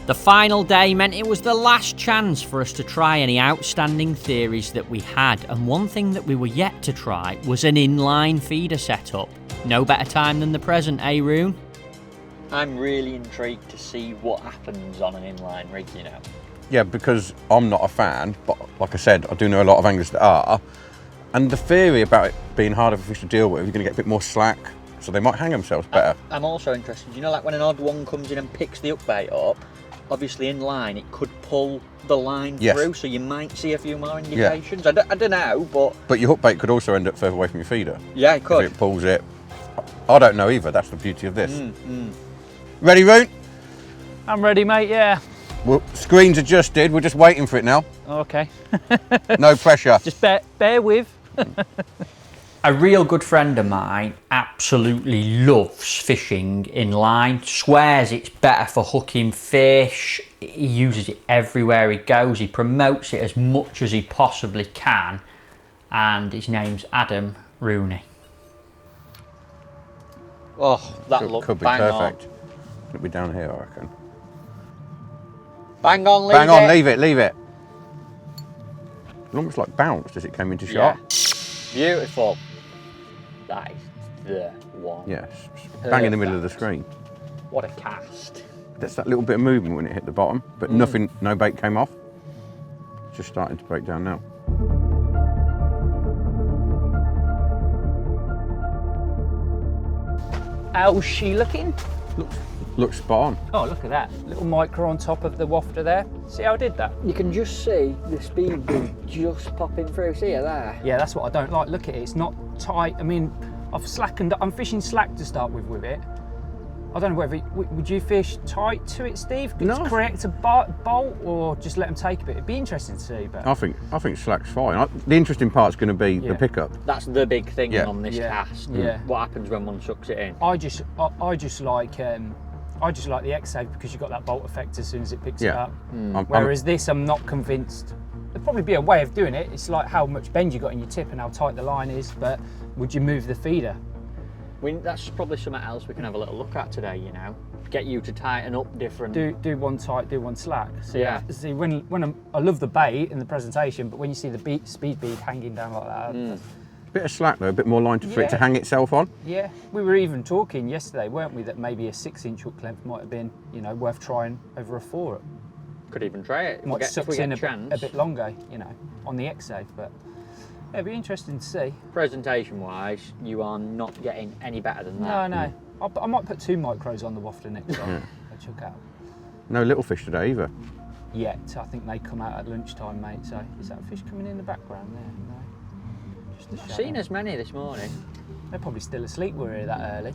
Speaker 7: The final day meant it was the last chance for us to try any outstanding theories that we had, and one thing that we were yet to try was an inline feeder setup. No better time than the present, eh, Roon?
Speaker 2: I'm really intrigued to see what happens on an inline rig, you know.
Speaker 1: Yeah, because I'm not a fan, but like I said, I do know a lot of anglers that are. And the theory about it being harder for fish to deal with, you're going to get a bit more slack, so they might hang themselves better.
Speaker 2: I'm also interested, you know, like when an odd one comes in and picks the hookbait up, obviously in line it could pull the line through, so you might see a few more indications. I don't know, but
Speaker 1: your hookbait could also end up further away from your feeder.
Speaker 2: Yeah, it could.
Speaker 1: If it pulls it. I don't know either, that's the beauty of this. Ready, Roon?
Speaker 3: I'm ready, mate, yeah.
Speaker 1: Well, screen's adjusted, we're just waiting for it now.
Speaker 3: Okay.
Speaker 1: No pressure.
Speaker 3: Just bear with.
Speaker 2: A real good friend of mine absolutely loves fishing in line, swears it's better for hooking fish. He uses it everywhere he goes, he promotes it as much as he possibly can, and his name's Adam Rooney. Oh, that looked
Speaker 1: could be
Speaker 2: bang
Speaker 1: perfect.
Speaker 2: on.
Speaker 1: It'll be down here, I reckon.
Speaker 2: Bang on, leave
Speaker 1: Bang
Speaker 2: it.
Speaker 1: on, leave it, leave it. It almost like bounced as it came into shot.
Speaker 2: Beautiful. That is the one.
Speaker 1: Yes, bang in the middle of the screen.
Speaker 2: What a cast.
Speaker 1: There's that little bit of movement when it hit the bottom, but nothing, no bait came off. It's just starting to break down now.
Speaker 3: How's she looking?
Speaker 1: Looks spot on.
Speaker 3: Oh, look at that. Little micro on top of the wafter there. See how I did that?
Speaker 2: You can just see the speed boost just popping through. See it there?
Speaker 3: Yeah, that's what I don't like. Look at it, it's not tight. I mean, I'm fishing slack to start with it. I don't know whether would you fish tight to it, Steve?
Speaker 1: No.
Speaker 3: To create a bolt, or just let them take a bit? It'd be interesting to see. But
Speaker 1: I think slack's fine. The interesting part's going to be the pickup.
Speaker 2: That's the big thing
Speaker 1: Yeah.
Speaker 2: on this cast.
Speaker 3: Yeah.
Speaker 2: What happens when one sucks it in?
Speaker 3: I just like the X-Save because you've got that bolt effect as soon as it picks it up. Whereas this, I'm not convinced. There'd probably be a way of doing it. It's like how much bend you got in your tip and how tight the line is. But would you move the feeder?
Speaker 2: That's probably something else we can have a little look at today. You know, get you to tighten up different.
Speaker 3: Do one tight, do one slack. So
Speaker 2: Yeah.
Speaker 3: See, when I love the bait in the presentation, but when you see the speed bead hanging down like that.
Speaker 1: Bit of slack though, a bit more line for it to hang itself on.
Speaker 3: Yeah, we were even talking yesterday, weren't we, that maybe a 6-inch hook length might have been, worth trying over a 4.
Speaker 2: Could even try it.
Speaker 3: Might
Speaker 2: If we
Speaker 3: sucks
Speaker 2: get
Speaker 3: in
Speaker 2: a
Speaker 3: a
Speaker 2: chance.
Speaker 3: bit longer, on the X-Safe, but it'd be interesting to see.
Speaker 2: Presentation-wise, you are not getting any better than that.
Speaker 3: No, I might put 2 micros on the wafter next time. I'll chuck out.
Speaker 1: No little fish today either.
Speaker 3: Yet, I think they come out at lunchtime, mate. So is that fish coming in the background there? No. Just a shadow.
Speaker 2: Seen as many this morning.
Speaker 3: They're probably still asleep. We're here that early.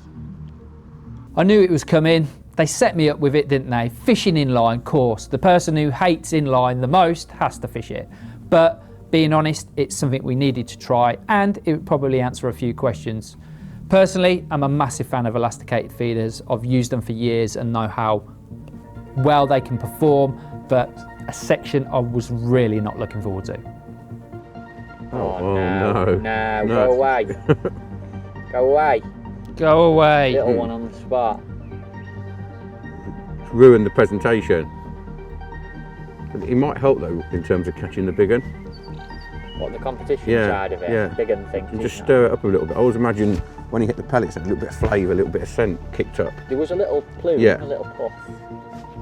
Speaker 7: I knew it was coming. They set me up with it, didn't they? Fishing inline course. The person who hates inline the most has to fish it. But being honest, it's something we needed to try, and it would probably answer a few questions. Personally, I'm a massive fan of elasticated feeders. I've used them for years and know how well they can perform, but a section I was really not looking forward to.
Speaker 2: No, go away. Go away.
Speaker 7: Go away.
Speaker 2: Little one on the spot.
Speaker 1: It's ruined the presentation. But it might help though in terms of catching the big one.
Speaker 2: What, the competition
Speaker 1: Yeah,
Speaker 2: side of it?
Speaker 1: yeah.
Speaker 2: Big and things.
Speaker 1: And just stir it up a little bit. I always imagine when you hit the pellets, a little bit of flavour, a little bit of scent kicked up,
Speaker 2: There was a little plume,
Speaker 1: Yeah.
Speaker 2: a little puff.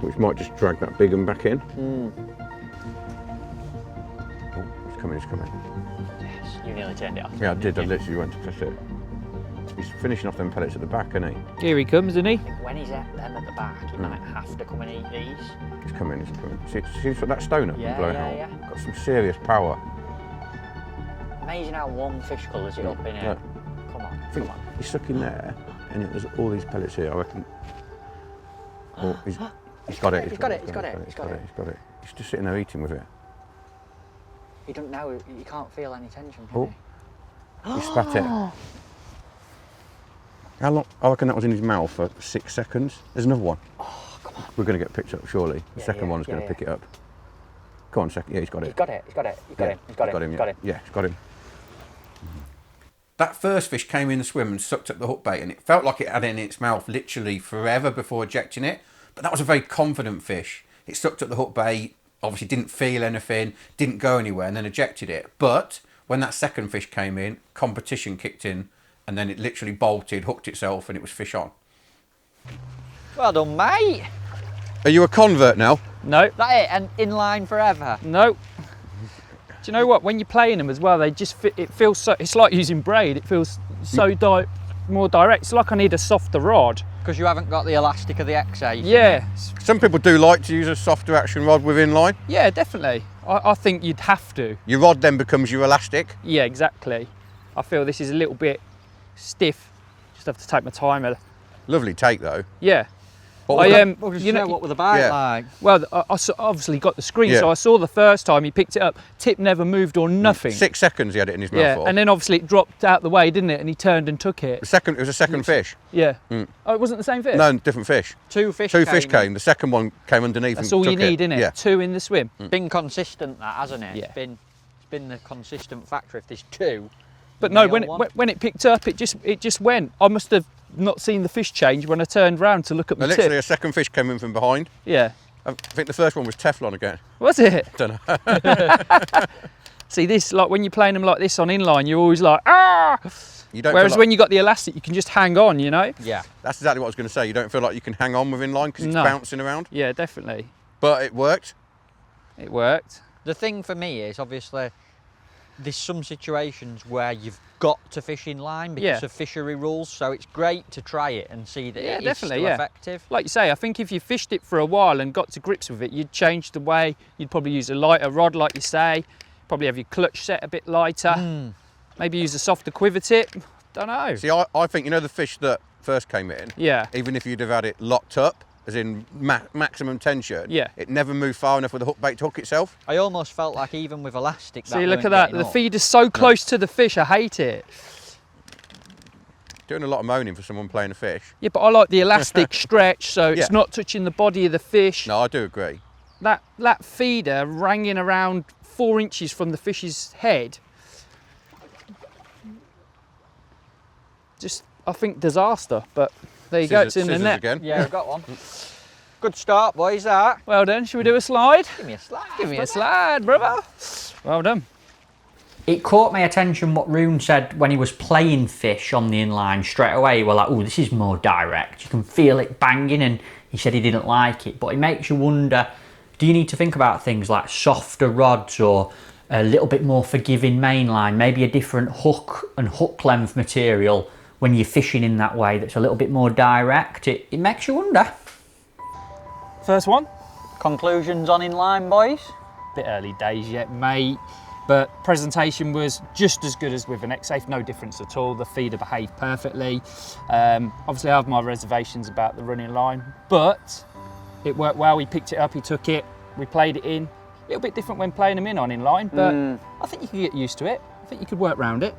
Speaker 1: which might just drag that big one back in. Oh, it's coming.
Speaker 2: Yes, you nearly turned it off.
Speaker 1: Yeah, I did. I literally went to press it. He's finishing off them pellets at the back, isn't he?
Speaker 3: Here he comes, isn't he?
Speaker 2: When he's at them at the back, he might have to come and eat these.
Speaker 1: He's coming. See that stone up
Speaker 2: Yeah,
Speaker 1: and blow it
Speaker 2: yeah,
Speaker 1: out?
Speaker 2: yeah.
Speaker 1: Got some serious power.
Speaker 2: Amazing how one fish colours it up in here.
Speaker 1: Look.
Speaker 2: Come on,
Speaker 1: I think
Speaker 2: come on.
Speaker 1: he's stuck in there, and there's all these pellets here. I reckon. Oh, he's got it.
Speaker 2: He's got it.
Speaker 1: He's just sitting there eating with it.
Speaker 2: He doesn't know, you can't feel any tension.
Speaker 1: Oh, he spat it. How long? I reckon that was in his mouth for 6 seconds. There's another one.
Speaker 2: Oh, come on.
Speaker 1: We're going to get picked up, surely. The
Speaker 2: Yeah,
Speaker 1: second
Speaker 2: yeah,
Speaker 1: one's going to
Speaker 2: yeah.
Speaker 1: pick it up. Come on, second. Yeah, he's got it.
Speaker 2: He's got it. He's got him. He's got him.
Speaker 1: Yeah, he's got him. That first fish came in the swim and sucked up the hook bait, and it felt like it had it in its mouth literally forever before ejecting it. But that was a very confident fish. It sucked up the hook bait, obviously didn't feel anything, didn't go anywhere, and then ejected it. But when that second fish came in, competition kicked in, and then it literally bolted, hooked itself, and it was fish on.
Speaker 2: Well done, mate.
Speaker 1: Are you a convert now?
Speaker 3: No,
Speaker 2: That it, and inline forever.
Speaker 3: no. Do you know what? When you're playing them as well, they just it feels so. It's like using braid. It feels so more direct. It's like I need a softer rod.
Speaker 2: Because you haven't got the elastic of the X8.
Speaker 3: Yeah,
Speaker 1: Some people do like to use a softer action rod with inline.
Speaker 3: yeah, definitely. I think you'd have to.
Speaker 1: Your rod then becomes your elastic.
Speaker 3: Yeah, exactly. I feel this is a little bit stiff. Just have to take my time.
Speaker 1: Lovely take though.
Speaker 3: Yeah.
Speaker 1: What
Speaker 3: I
Speaker 1: was
Speaker 2: Well, just
Speaker 3: you know,
Speaker 2: what were the bite
Speaker 1: Yeah.
Speaker 2: like?
Speaker 3: well, I obviously got the screen,
Speaker 1: Yeah.
Speaker 3: so I saw the first time he picked it up. Tip never moved or nothing.
Speaker 1: 6 seconds he had it in his mouth
Speaker 3: Yeah,
Speaker 1: for.
Speaker 3: and then obviously it dropped out the way, didn't it? And he turned and took it.
Speaker 1: it was a second fish.
Speaker 3: Yeah. Oh, it wasn't the same fish?
Speaker 1: No, different fish.
Speaker 2: Two fish
Speaker 1: Two fish
Speaker 2: in.
Speaker 1: came. The second one came underneath.
Speaker 3: That's
Speaker 1: and
Speaker 3: all you
Speaker 1: took
Speaker 3: need, innit?
Speaker 1: Yeah.
Speaker 3: 2 in the swim.
Speaker 2: Been consistent, that, hasn't it?
Speaker 3: Yeah.
Speaker 2: It's been the consistent factor. If there's 2,
Speaker 3: But no,
Speaker 2: nail one.
Speaker 3: when it picked up, it just went. I must have not seen the fish change when I turned round to look at
Speaker 1: No,
Speaker 3: the
Speaker 1: literally
Speaker 3: tip.
Speaker 1: a second fish came in from behind.
Speaker 3: Yeah.
Speaker 1: I think the first one was Teflon again.
Speaker 3: Was it?
Speaker 1: Don't know.
Speaker 3: See this, like when you're playing them like this on inline, you're always like, ah!
Speaker 1: You don't.
Speaker 3: Whereas
Speaker 1: feel like,
Speaker 3: when you got the elastic, you can just hang on, you know?
Speaker 2: Yeah.
Speaker 1: that's exactly what I was going to say. You don't feel like you can hang on with inline because it's
Speaker 3: No.
Speaker 1: bouncing around.
Speaker 3: Yeah, definitely.
Speaker 1: But it worked.
Speaker 3: It worked.
Speaker 2: The thing for me is obviously there's some situations where you've got to fish in line because
Speaker 3: Yeah.
Speaker 2: of fishery rules, so it's great to try it and see that
Speaker 3: Yeah,
Speaker 2: it is
Speaker 3: definitely,
Speaker 2: still
Speaker 3: yeah.
Speaker 2: effective.
Speaker 3: Like you say, I think if you fished it for a while and got to grips with it, you'd change the way. You'd probably use a lighter rod, like you say. Probably have your clutch set a bit lighter. Maybe use a softer quiver tip. Don't know.
Speaker 1: See, I think, you know, the fish that first came in,
Speaker 3: Yeah.
Speaker 1: even if you'd have had it locked up, as in maximum tension,
Speaker 3: Yeah.
Speaker 1: it never moved far enough with the hook bait to hook itself.
Speaker 4: I almost felt like even with elastic.
Speaker 3: See, look at that. The feed is so close to the fish. I hate it.
Speaker 1: Doing a lot of moaning for someone playing a fish.
Speaker 3: Yeah, but I like the elastic stretch, so it's
Speaker 1: Yeah.
Speaker 3: not touching the body of the fish.
Speaker 1: No, I do agree.
Speaker 3: That feeder ranging around 4 inches from the fish's head. Just, I think, disaster. But there you go. It's in the
Speaker 1: Scissors
Speaker 3: net.
Speaker 1: again.
Speaker 4: Yeah, I got one. Good start, boys. That.
Speaker 3: Well done. Should we do a slide?
Speaker 4: Give me a slide.
Speaker 3: Give me a slide, brother. Well done.
Speaker 2: It caught my attention what Roon said when he was playing fish on the inline straight away. We're like, oh, this is more direct. You can feel it banging, and he said he didn't like it. But it makes you wonder, do you need to think about things like softer rods or a little bit more forgiving mainline, maybe a different hook and hook length material when you're fishing in that way that's a little bit more direct? It makes you wonder.
Speaker 3: First one.
Speaker 4: Conclusions on inline, boys?
Speaker 3: Bit early days yet, mate. But presentation was just as good as with an X-Safe, no difference at all. The feeder behaved perfectly. Obviously I have my reservations about the running line, but it worked well. He picked it up, he took it, we played it in. A little bit different when playing them in on inline, but I think you could get used to it. I think you could work around it.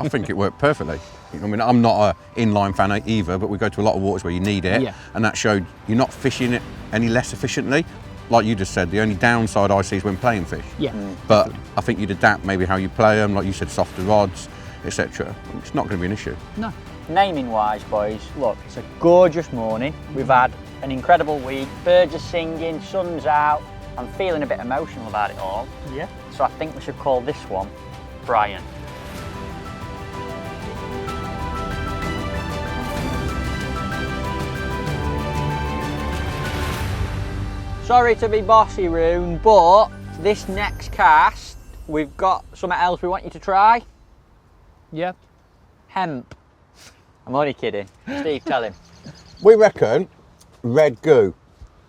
Speaker 1: I think it worked perfectly. I mean, I'm not an inline fan either, but we go to a lot of waters where you need it,
Speaker 3: Yeah.
Speaker 1: and that showed you're not fishing it any less efficiently. Like you just said, the only downside I see is when playing fish.
Speaker 3: Yeah.
Speaker 1: But I think you'd adapt maybe how you play them, like you said, softer rods, etc. It's not going to be an issue.
Speaker 3: No.
Speaker 4: Naming wise, boys, look, it's a gorgeous morning. We've had an incredible week. Birds are singing, sun's out. I'm feeling a bit emotional about it all.
Speaker 3: Yeah.
Speaker 4: So I think we should call this one Brian. Sorry to be bossy, Roon, but this next cast, we've got something else we want you to try.
Speaker 3: Yeah.
Speaker 4: Hemp. I'm only kidding. Steve, tell him.
Speaker 1: We reckon red goo.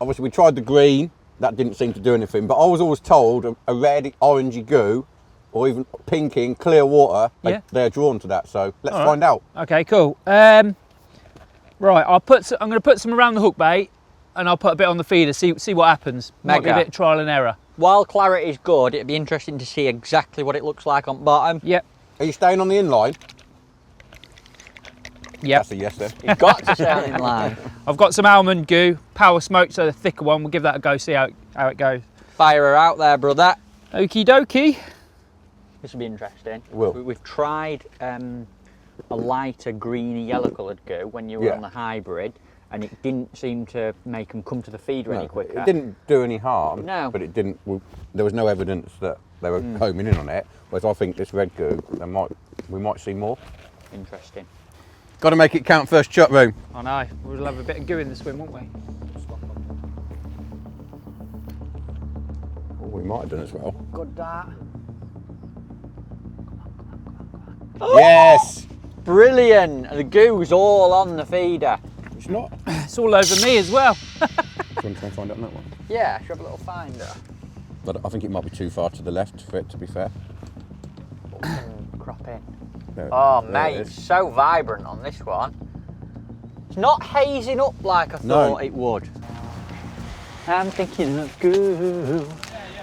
Speaker 1: Obviously, we tried the green. That didn't seem to do anything. But I was always told a red, orangey goo, or even pinky in clear water,
Speaker 3: Yeah.
Speaker 1: they're drawn to that. So let's find out.
Speaker 3: Okay, cool. Right, I'm going to put some around the hook bait, and I'll put a bit on the feeder. See what happens. Might be a
Speaker 4: Mega.
Speaker 3: bit of trial and error.
Speaker 4: While clarity is good, it'd be interesting to see exactly what it looks like on bottom.
Speaker 3: Yep.
Speaker 1: Are you staying on the inline?
Speaker 3: Yep.
Speaker 1: That's a yes then.
Speaker 4: You've got to stay in line.
Speaker 3: I've got some almond goo, power smoke, so the thicker one. We'll give that a go. See how it goes.
Speaker 4: Fire her out there, brother.
Speaker 3: Okie dokie.
Speaker 4: This will be interesting.
Speaker 1: Will.
Speaker 4: We've tried a lighter greeny yellow coloured goo when you were
Speaker 1: Yeah.
Speaker 4: on the hybrid, and it didn't seem to make them come to the feeder any quicker.
Speaker 1: It didn't do any harm.
Speaker 4: No.
Speaker 1: But it didn't. There was no evidence that they were homing in on it. Whereas I think this red goo, we might see more.
Speaker 4: Interesting.
Speaker 1: Got to make it count first shot, Room.
Speaker 3: I know. We'll have a bit of goo in the swim, won't we?
Speaker 1: Oh, we might have done as well.
Speaker 4: Good that.
Speaker 1: Yes.
Speaker 4: Brilliant. The goo's all on the feeder.
Speaker 1: It's not.
Speaker 3: It's all over me as well.
Speaker 1: Do you want to try and find out on that one?
Speaker 4: Yeah, should have a little finder.
Speaker 1: But I think it might be too far to the left for it to be fair.
Speaker 4: Crop in.
Speaker 1: There-
Speaker 4: Oh,
Speaker 1: there
Speaker 4: mate,
Speaker 1: it
Speaker 4: it's
Speaker 1: is.
Speaker 4: so vibrant on this one. It's not hazing up like I
Speaker 1: No.
Speaker 4: thought it would. I'm thinking of goo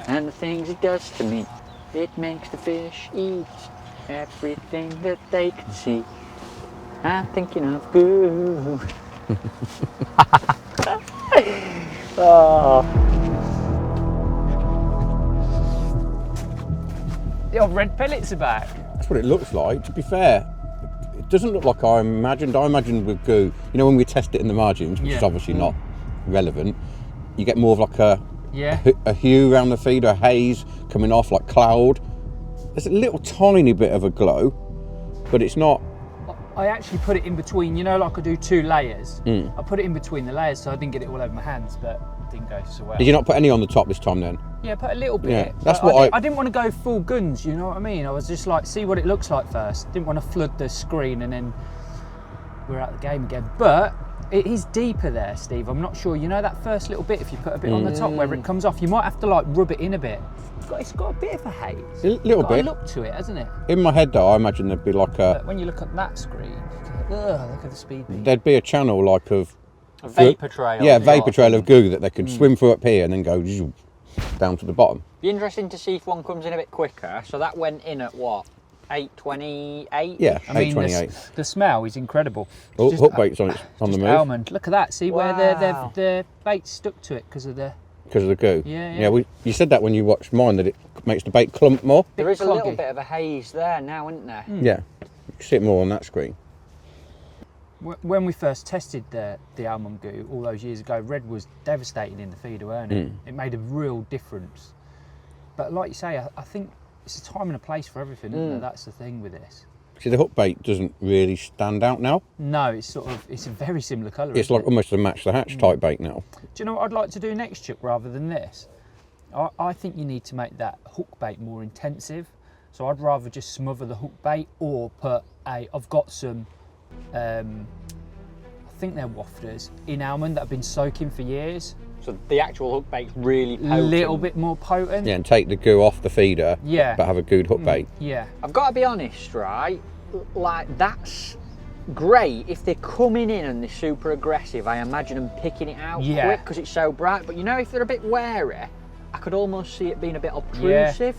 Speaker 4: and the things it does to me. It makes the fish eat everything that they can see. I'm thinking of goo. Oh.
Speaker 3: The old red pellets are back.
Speaker 1: That's what it looks like. To be fair, it doesn't look like I imagined. I imagined with goo, you know, when we test it in the margins, which is
Speaker 3: Yeah.
Speaker 1: obviously not relevant, you get more of like
Speaker 3: Yeah.
Speaker 1: a hue around the feeder, a haze coming off like cloud. There's a little tiny bit of a glow, but it's not.
Speaker 3: I actually put it in between, you know, like I do 2 layers.
Speaker 1: Mm.
Speaker 3: I put it in between the layers so I didn't get it all over my hands, but it didn't go so well.
Speaker 1: Did you not put any on the top this time then?
Speaker 3: Yeah, put a little bit.
Speaker 1: Yeah, that's
Speaker 3: but
Speaker 1: what
Speaker 3: I didn't want to go full guns, you know what I mean? I was just like, see what it looks like first. Didn't want to flood the screen and then we're out of the game again. But it is deeper there, Steve. I'm not sure. You know that first little bit, if you put a bit on the top where it comes off, you might have to like rub it in a bit. It's got a bit of a haze.
Speaker 1: A little
Speaker 3: It's got
Speaker 1: bit.
Speaker 3: a look to it, hasn't it?
Speaker 1: In my head though, I imagine there'd be like
Speaker 3: But
Speaker 1: a.
Speaker 3: when you look at that screen, Ugh, look at the speed beat.
Speaker 1: There'd be a channel like of
Speaker 2: A vapour trail.
Speaker 1: yeah, vapor trail of goo that they could swim through up here and then go down to the bottom.
Speaker 2: Be interesting to see if one comes in a bit quicker. So that went in at what? 8:28?
Speaker 1: Yeah,
Speaker 3: I mean,
Speaker 1: 8:28.
Speaker 3: the smell is incredible.
Speaker 1: Oh,
Speaker 3: Just-
Speaker 1: hook bait's on the move
Speaker 3: Almond. Look at that. See where
Speaker 2: Wow.
Speaker 3: the bait stuck to it because of the.
Speaker 1: because of the goo.
Speaker 3: Yeah.
Speaker 1: You said that when you watched mine, that it makes the bait clump more.
Speaker 2: There is a little
Speaker 3: cloggy.
Speaker 2: bit of a haze there now, isn't there?
Speaker 1: Yeah, you can see it more on that screen.
Speaker 3: When we first tested the almond goo all those years ago, red was devastating in the feeder, weren't it? It made a real difference. But like you say, I think it's a time and a place for everything, isn't there? That's the thing with this.
Speaker 1: See, the hook bait doesn't really stand out now.
Speaker 3: No, it's a very similar colour.
Speaker 1: It's like almost a match the hatch type bait now.
Speaker 3: Do you know what I'd like to do next, Chuck, rather than this? I think you need to make that hook bait more intensive. So I'd rather just smother the hook bait or put I've got some, I think they're wafters in almond that have been soaking for years.
Speaker 2: So the actual hook bait's really potent.
Speaker 3: A little bit more potent.
Speaker 1: Yeah, and take the goo off the feeder.
Speaker 3: Yeah.
Speaker 1: But have a good hook bait.
Speaker 3: Yeah.
Speaker 2: I've got to be honest, right? Like, that's great if they're coming in and they're super aggressive. I imagine them picking it out quick because it's so bright. But you know, if they're a bit wary, I could almost see it being a bit obtrusive.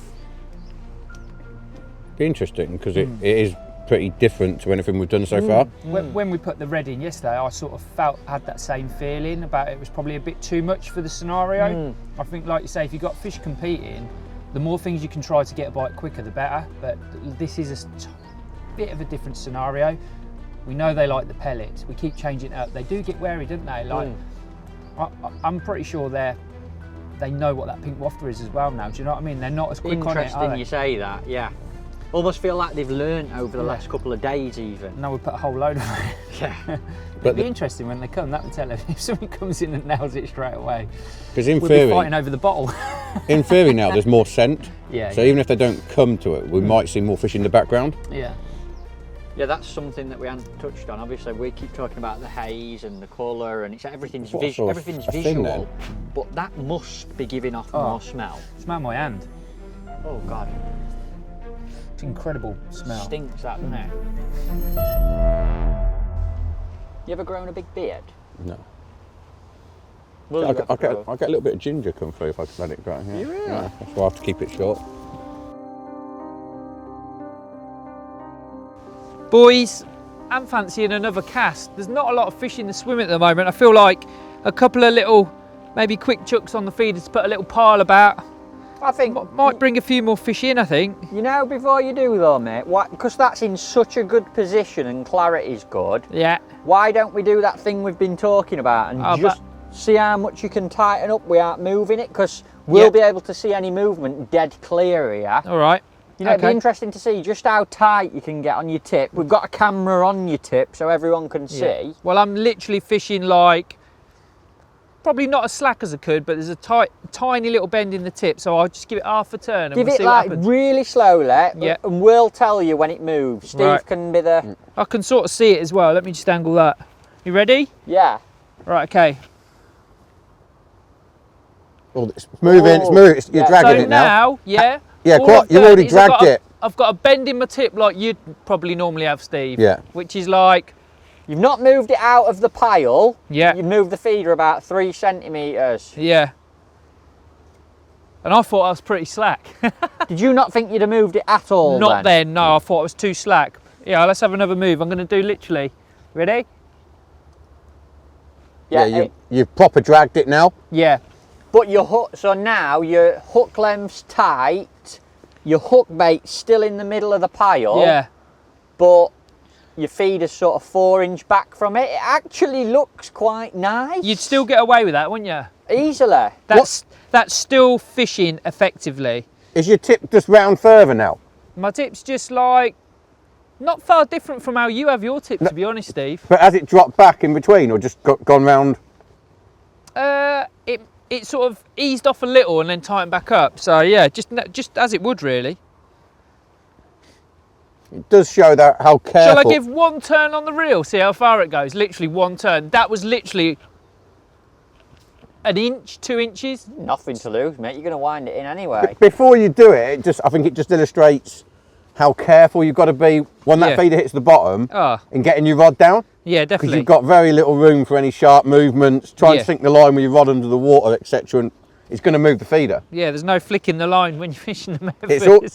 Speaker 1: Be interesting because it is pretty different to anything we've done so far.
Speaker 3: When we put the red in yesterday, I sort of had that same feeling about it was probably a bit too much for the scenario. I think, like you say, if you've got fish competing, the more things you can try to get a bite quicker, the better. But this is a bit of a different scenario. We know they like the pellets. We keep changing it up. They do get wary, don't they? Like, I'm pretty sure they know what that pink wafter is as well now. Do you know what I mean? They're not as quick on it, are
Speaker 2: Interesting
Speaker 3: they?
Speaker 2: you say that, yeah. Almost feel like they've learned over the last couple of days even.
Speaker 3: Now we put a whole load of it.
Speaker 2: Yeah.
Speaker 3: It'd be interesting when they come, that would tell us if somebody comes in and nails it straight away.
Speaker 1: Because in
Speaker 3: We'll
Speaker 1: theory,
Speaker 3: be fighting over the bottle.
Speaker 1: in theory now there's more scent.
Speaker 3: Yeah.
Speaker 1: So even if they don't come to it, we might see more fish in the background.
Speaker 3: Yeah.
Speaker 2: Yeah, that's something that we hadn't touched on. Obviously, we keep talking about the haze and the colour, and everything's
Speaker 1: What sort of
Speaker 2: everything's
Speaker 1: a thing
Speaker 2: visual.
Speaker 1: then?
Speaker 2: But that must be giving off more smell.
Speaker 3: Smell my hand.
Speaker 2: Oh God,
Speaker 3: It's incredible smell.
Speaker 2: stinks that, doesn't it? You ever grown a big beard?
Speaker 1: No.
Speaker 2: Will
Speaker 1: I'll
Speaker 2: you ever grow?
Speaker 1: get a little bit of ginger come through if I can let it go. Yeah.
Speaker 2: You really?
Speaker 1: Yeah, that's why I have to keep it short.
Speaker 3: Boys, I'm fancying another cast. There's not a lot of fish in the swim at the moment. I feel like a couple of little, maybe quick chucks on the feeder to put a little pile about.
Speaker 2: I think
Speaker 3: Might bring a few more fish in, I think.
Speaker 2: you know, before you do though, mate, because that's in such a good position and clarity's good.
Speaker 3: Yeah.
Speaker 2: Why don't we do that thing we've been talking about and
Speaker 3: Oh,
Speaker 2: just see how much you can tighten up without moving it? Because we'll
Speaker 3: Yep.
Speaker 2: be able to see any movement dead clear here.
Speaker 3: All right.
Speaker 2: You know, it'd be
Speaker 3: Okay.
Speaker 2: interesting to see just how tight you can get on your tip. We've got a camera on your tip so everyone can see.
Speaker 3: Well, I'm literally fishing like, probably not as slack as I could, but there's a tiny little bend in the tip, so I'll just give it half a turn and
Speaker 2: Give
Speaker 3: we'll
Speaker 2: it
Speaker 3: see what
Speaker 2: like
Speaker 3: happens.
Speaker 2: really slowly,
Speaker 3: Yeah.
Speaker 2: and we'll tell you when it moves. Steve
Speaker 3: Right.
Speaker 2: can be the...
Speaker 3: I can sort of see it as well. Let me just angle that. You ready?
Speaker 2: Yeah.
Speaker 3: Right, okay.
Speaker 1: Oh, it's moving, it's moving. You're
Speaker 2: Yeah.
Speaker 1: dragging
Speaker 3: So
Speaker 1: it now.
Speaker 3: now, yeah.
Speaker 1: Yeah,
Speaker 3: all
Speaker 1: quite.
Speaker 3: I've
Speaker 1: You've
Speaker 3: done
Speaker 1: already
Speaker 3: is I've
Speaker 1: dragged
Speaker 3: got a-
Speaker 1: it.
Speaker 3: I've got a bend in my tip like you'd probably normally have, Steve.
Speaker 1: Yeah.
Speaker 3: Which is like,
Speaker 2: You've not moved it out of the pile.
Speaker 3: Yeah.
Speaker 2: You've moved the feeder about 3 centimetres.
Speaker 3: yeah. And I thought I was pretty slack.
Speaker 2: Did you not think you'd have moved it at all
Speaker 3: Not then, no, I thought I was too slack. Yeah, let's have another move. I'm going to do literally. Ready?
Speaker 2: Yeah,
Speaker 1: You've proper dragged it now.
Speaker 3: Yeah.
Speaker 2: but your hook, so now your hook length's tight, your hook bait's still in the middle of the pile,
Speaker 3: Yeah.
Speaker 2: but your feeder's sort of 4 inch back from it. It actually looks quite nice.
Speaker 3: You'd still get away with that, wouldn't you?
Speaker 2: Easily.
Speaker 3: That's still fishing effectively.
Speaker 1: Is your tip just round further now?
Speaker 3: My tip's just like, not far different from how you have your tip, to be honest, Steve.
Speaker 1: But has it dropped back in between or just gone round?
Speaker 3: It sort of eased off a little and then tightened back up. So yeah, just as it would really.
Speaker 1: It does show that how careful.
Speaker 3: Shall I give one turn on the reel, see how far it goes? Literally one turn. That was literally an inch, 2 inches.
Speaker 2: Nothing to lose, mate. You're going to wind it in anyway.
Speaker 1: Before you do it, I think it just illustrates how careful you've got to be when that
Speaker 8: Yeah.
Speaker 1: feeder hits the bottom
Speaker 8: Ah.
Speaker 1: in getting your rod down.
Speaker 8: Yeah,
Speaker 1: Because
Speaker 8: definitely.
Speaker 1: you've got very little room for any sharp movements. Try
Speaker 8: Yeah.
Speaker 1: and sink the line with your rod under the water, etc. And it's going to move the feeder.
Speaker 8: Yeah, there's no flicking the line when you're fishing the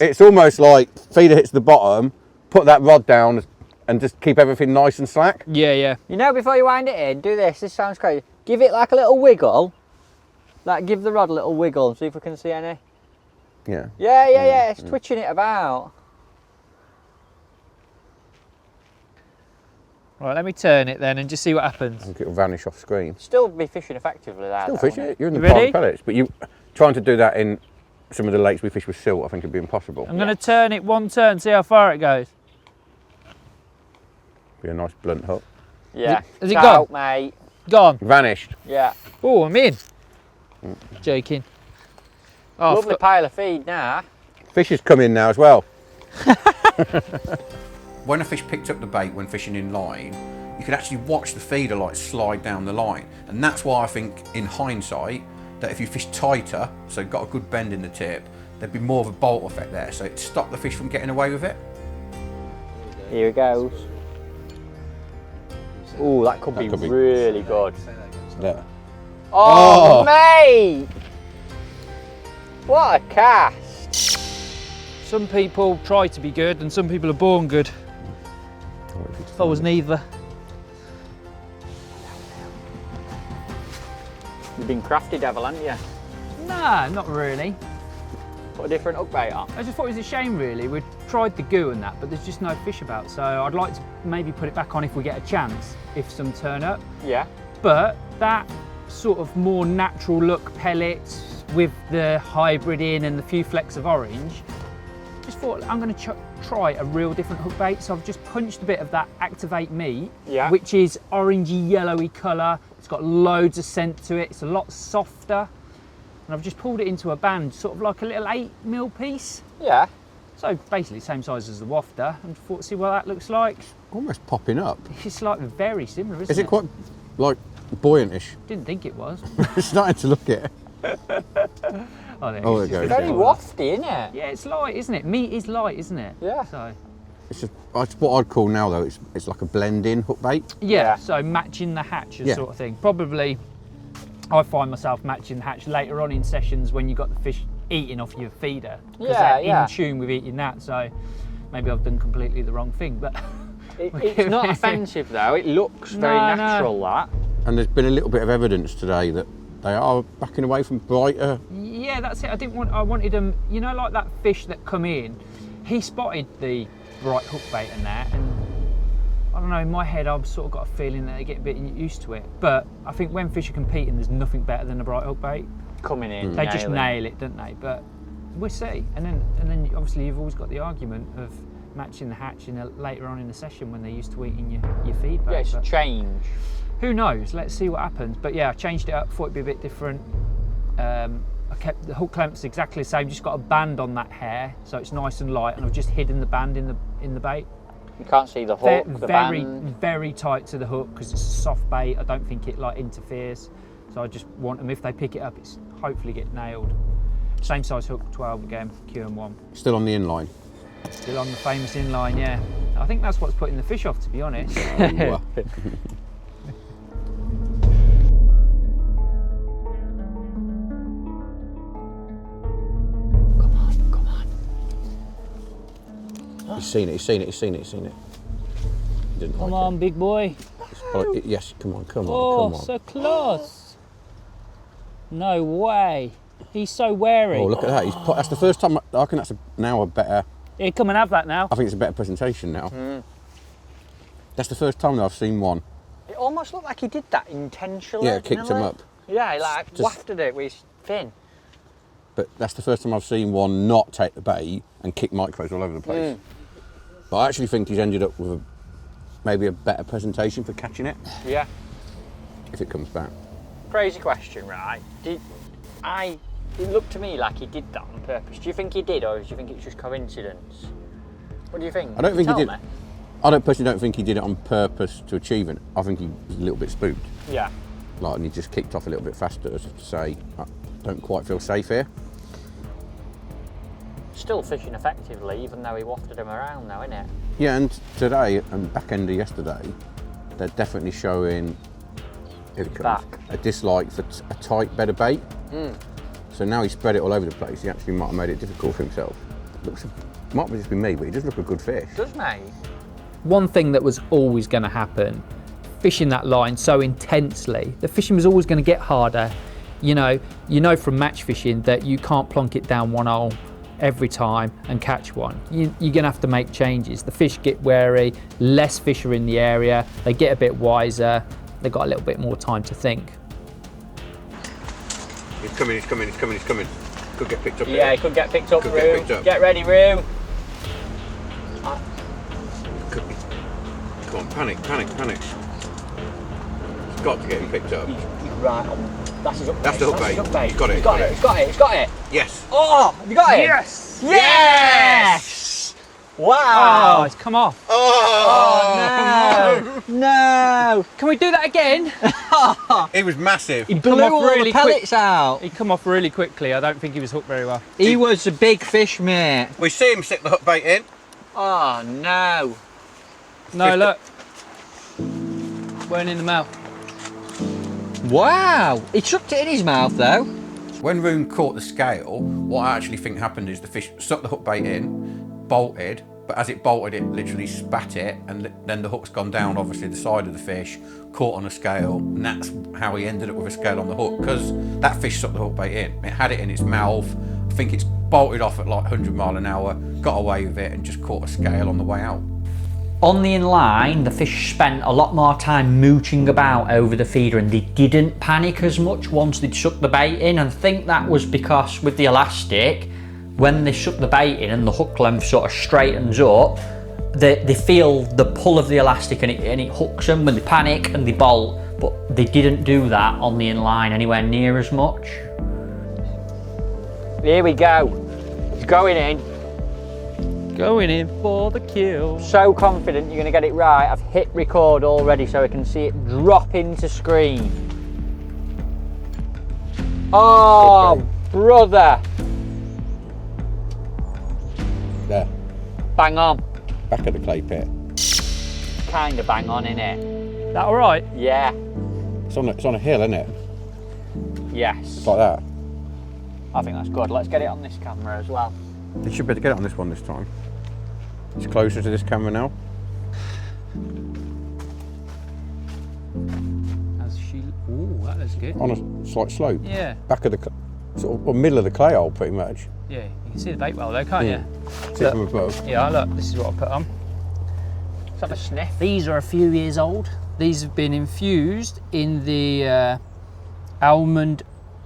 Speaker 1: It's almost like feeder hits the bottom, put that rod down and just keep everything nice and slack.
Speaker 8: Yeah, yeah.
Speaker 2: You know, before you wind it in, do this. This sounds crazy. Give it like a little wiggle. Like, give the rod a little wiggle and see if we can see any.
Speaker 1: Yeah.
Speaker 2: Yeah. It's twitching it about.
Speaker 8: Right, let me turn it then and just see what happens.
Speaker 1: I think it'll vanish off screen.
Speaker 2: Still be fishing effectively there.
Speaker 1: Still
Speaker 2: though,
Speaker 1: fish
Speaker 2: won't
Speaker 1: it. You're in the
Speaker 8: You ready?
Speaker 1: palm pellets, but you trying to do that in some of the lakes we fish with silt, I think it'd be impossible.
Speaker 8: I'm going to turn it one turn, see how far it goes.
Speaker 1: Be a nice blunt hook.
Speaker 2: Yeah.
Speaker 8: Has it
Speaker 2: Ciao, mate.
Speaker 8: Gone.
Speaker 1: Vanished.
Speaker 2: Yeah.
Speaker 8: Oh, I'm in. Joking. Oh,
Speaker 2: Lovely pile of feed now.
Speaker 1: Fish has come in now as well. When a fish picked up the bait when fishing in line, you could actually watch the feeder like slide down the line. And that's why I think in hindsight that if you fish tighter, so got a good bend in the tip, there'd be more of a bolt effect there. So it stopped the fish from getting away with it.
Speaker 2: Here it goes. Ooh, that could be really good.
Speaker 1: There.
Speaker 2: Oh, mate! What a cast!
Speaker 8: some people try to be good and some people are born good. I was neither.
Speaker 2: You've been crafty devil, haven't you?
Speaker 8: Nah, not really.
Speaker 2: Put a different hook bait on.
Speaker 8: I just thought it was a shame really. We'd tried the goo and that, but there's just no fish about. So I'd like to maybe put it back on if we get a chance, if some turn up.
Speaker 2: Yeah.
Speaker 8: But that sort of more natural look pellets with the hybrid in and the few flecks of orange, just thought I'm going to try a real different hook bait. So I've just punched a bit of that Activate meat,
Speaker 2: Yeah.
Speaker 8: which is orangey yellowy colour. It's got loads of scent to it. It's a lot softer. And I've just pulled it into a band, sort of like a little 8mm piece.
Speaker 2: Yeah.
Speaker 8: So basically same size as the wafter, and thought see what that looks like.
Speaker 1: Almost popping up.
Speaker 8: It's like very similar, isn't
Speaker 1: Is it quite like buoyantish?
Speaker 8: Didn't think it was.
Speaker 1: It's starting to look it.
Speaker 8: Oh, there
Speaker 1: Oh,
Speaker 8: it is.
Speaker 1: there it goes.
Speaker 2: Very wafty, isn't it?
Speaker 8: Yeah, it's light, isn't it? Meat is light, isn't it?
Speaker 2: Yeah.
Speaker 8: So
Speaker 1: It's just it's what I'd call now though. It's like a blend-in hook bait.
Speaker 8: yeah,
Speaker 2: Yeah.
Speaker 8: so matching the hatch
Speaker 1: Yeah.
Speaker 8: sort of thing. Probably I find myself matching the hatch later on in sessions when you've got the fish eating off your feeder. 'Cause
Speaker 2: Yeah,
Speaker 8: they're
Speaker 2: yeah.
Speaker 8: in tune with eating that, so maybe I've done completely the wrong thing, but
Speaker 2: It's not offensive though. It looks very
Speaker 8: No, no.
Speaker 2: natural. That.
Speaker 1: And there's been a little bit of evidence today that they are backing away from brighter.
Speaker 8: yeah, that's it. I wanted them, you know, like that fish that come in. He spotted the bright hook bait in there, and I don't know, in my head I've sort of got a feeling that they get a bit used to it. But I think when fish are competing, there's nothing better than a bright hook bait.
Speaker 2: Coming in.
Speaker 8: They just
Speaker 2: nailing.
Speaker 8: nail it, don't they? But we'll see. And then obviously you've always got the argument of matching the hatch later on in the session when they're used to eating your feed bait.
Speaker 2: Yeah, it's a
Speaker 8: But
Speaker 2: change.
Speaker 8: who knows? Let's see what happens. But yeah, I changed it up, thought it'd be a bit different. I kept the hook clamps exactly the same, just got a band on that hair, so it's nice and light, and I've just hidden the band in the bait.
Speaker 2: You can't see the hook, the
Speaker 8: very,
Speaker 2: band.
Speaker 8: very tight to the hook because it's a soft bait. I don't think it like interferes, so I just want them, if they pick it up, it's hopefully get nailed. Same size hook, 12 again, QM1.
Speaker 1: Still on the inline.
Speaker 8: Still on the famous inline, yeah. I think that's what's putting the fish off, to be honest.
Speaker 1: Oh,
Speaker 2: Come on.
Speaker 1: He's seen it. He didn't
Speaker 8: Come
Speaker 1: like
Speaker 8: on, big boy.
Speaker 1: it. Yes, come on.
Speaker 8: Oh, so close. No way. He's so wary.
Speaker 1: Oh, look at that. That's the first time. I reckon that's now a better.
Speaker 8: Here, come and have that now.
Speaker 1: I think it's a better presentation now. That's the first time that I've seen one.
Speaker 2: It almost looked like he did that intentionally.
Speaker 1: Yeah, kicked him
Speaker 2: didn't it?
Speaker 1: up.
Speaker 2: Yeah, he like
Speaker 1: Just-
Speaker 2: wafted it with his fin.
Speaker 1: But that's the first time I've seen one not take the bait and kick micros all over the place. But I actually think he's ended up with maybe a better presentation for catching it
Speaker 2: Yeah.
Speaker 1: if it comes back.
Speaker 2: Crazy question, right? It looked to me like he did that on purpose. Do you think he did, or do you think it's just coincidence? What do you think?
Speaker 1: I don't think he
Speaker 2: Tell
Speaker 1: did.
Speaker 2: me.
Speaker 1: I personally don't think he did it on purpose to achieve it. I think he was a little bit spooked.
Speaker 2: Yeah.
Speaker 1: Like, and he just kicked off a little bit faster as if to say, I don't quite feel safe here.
Speaker 2: Still fishing effectively, even though he wafted him around now, isn't it?
Speaker 1: Yeah, and today and back end of yesterday, they're definitely showing a dislike for a tight bed of bait. So now he's spread it all over the place. He actually might have made it difficult for himself. Might just be me, but he does look a good fish.
Speaker 2: Does, mate?
Speaker 3: One thing that was always going to happen, fishing that line so intensely, the fishing was always going to get harder. You know from match fishing that you can't plonk it down one hole every time and catch one. You're going to have to make changes. The fish get wary, less fish are in the area, they get a bit wiser, they've got a little bit more time to think.
Speaker 1: He's coming. Could get picked up.
Speaker 2: Yeah, he could get picked up,
Speaker 1: Could
Speaker 2: Roo.
Speaker 1: get picked up.
Speaker 2: Get ready, Roo.
Speaker 1: Could be. Come on, panic. He's got to get him picked up.
Speaker 2: He's right on. That's his hook bait.
Speaker 1: That's the hook bait. He's got it.
Speaker 2: He's got it.
Speaker 1: Yes.
Speaker 2: Oh, have you got it?
Speaker 8: Yes!
Speaker 2: Yes! Wow!
Speaker 8: Oh, it's come off.
Speaker 2: Oh, no!
Speaker 8: Can we do that again?
Speaker 1: He was massive.
Speaker 2: He blew all the pellets out.
Speaker 8: He come off really quickly. I don't think he was hooked very well.
Speaker 2: He was a big fish, mate.
Speaker 1: We see him stick the hook bait in.
Speaker 2: Oh, no.
Speaker 8: No, look. Weren't in the mouth.
Speaker 2: Wow! He chucked it in his mouth, though.
Speaker 1: When Roon caught the scale, what I actually think happened is the fish sucked the hook bait in, bolted, but as it bolted, it literally spat it, and then the hook's gone down, obviously, the side of the fish, caught on a scale, and that's how he ended up with a scale on the hook, because that fish sucked the hook bait in. It had it in its mouth. I think it's bolted off at like 100 mile an hour, got away with it, and just caught a scale on the way out.
Speaker 4: On the inline, the fish spent a lot more time mooching about over the feeder, and they didn't panic as much once they'd sucked the bait in. And I think that was because with the elastic, when they suck the bait in and the hook length sort of straightens up, they feel the pull of the elastic and it hooks them when they panic and they bolt. But they didn't do that on the inline anywhere near as much.
Speaker 2: Here we go. He's going in.
Speaker 8: Going in for the kill.
Speaker 2: So confident you're going to get it right. I've hit record already so I can see it drop into screen. Oh, brother.
Speaker 1: There,
Speaker 2: Bang on.
Speaker 1: back of the clay pit.
Speaker 2: Kind of bang on, innit?
Speaker 8: That all right?
Speaker 2: Yeah.
Speaker 1: It's on a hill, isn't it?
Speaker 2: Yes.
Speaker 1: It's like that.
Speaker 2: I think that's good. Let's get it on this camera as well.
Speaker 1: You should be able to get it on this one this time. It's closer to this camera now.
Speaker 8: As she. Ooh, that looks good.
Speaker 1: On a slight slope.
Speaker 8: Yeah.
Speaker 1: Back of the sort of middle of the clay hole, pretty much.
Speaker 8: Yeah. You can see the bait well though, can't you?
Speaker 1: See it from above.
Speaker 8: Yeah. Look. This is what I put on.
Speaker 2: Let's have a sniff.
Speaker 8: These are a few years old. These have been infused in the almond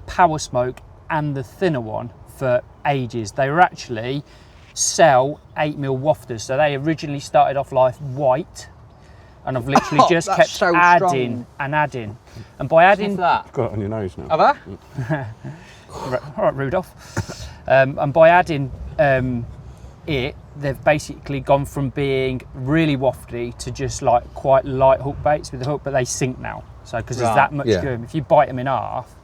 Speaker 8: power smoke and the thinner one for ages. They were actually sell 8mm wafters, so they originally started off life white, and I've literally just kept
Speaker 2: so
Speaker 8: adding
Speaker 2: strong.
Speaker 8: and adding, and by adding
Speaker 2: that.
Speaker 1: You've got it on your nose now.
Speaker 2: Have I?
Speaker 8: all right, Rudolph, and by adding it, they've basically gone from being really wafty to just like quite light hook baits with the hook, but they sink now. So because there's that much going, if you bite them in half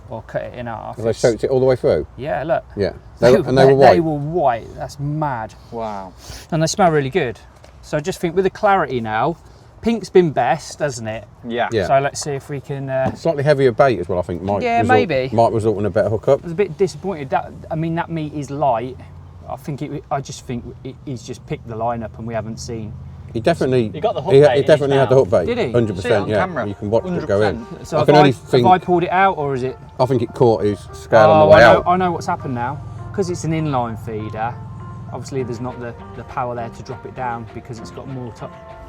Speaker 8: or cut it in half,
Speaker 1: Have they soaked it all the way through?
Speaker 8: yeah, look.
Speaker 1: Yeah. They were white.
Speaker 8: They were white. That's mad.
Speaker 2: Wow.
Speaker 8: And they smell really good. So I just think with the clarity now, pink's been best, hasn't it?
Speaker 2: Yeah.
Speaker 1: Yeah.
Speaker 8: So let's see if we can.
Speaker 1: Slightly heavier bait as well, I think. Might
Speaker 8: Yeah, maybe.
Speaker 1: Might result in a better hookup.
Speaker 8: I was a bit disappointed. That that meat is light. I just think he's just picked the line up and we haven't seen.
Speaker 1: He definitely.
Speaker 2: He got the hook
Speaker 1: He
Speaker 2: bait in
Speaker 1: definitely
Speaker 2: his
Speaker 1: had the hook bait.
Speaker 8: Did he?
Speaker 1: 100%.
Speaker 2: See it on
Speaker 1: Yeah.
Speaker 2: camera.
Speaker 1: You can watch it go in.
Speaker 2: 100%.
Speaker 8: So
Speaker 1: I can only think.
Speaker 8: have I pulled it out or is it?
Speaker 1: I think it caught his scale on the way out.
Speaker 8: I know what's happened now. Because it's an inline feeder, obviously there's not the power there to drop it down because it's got more,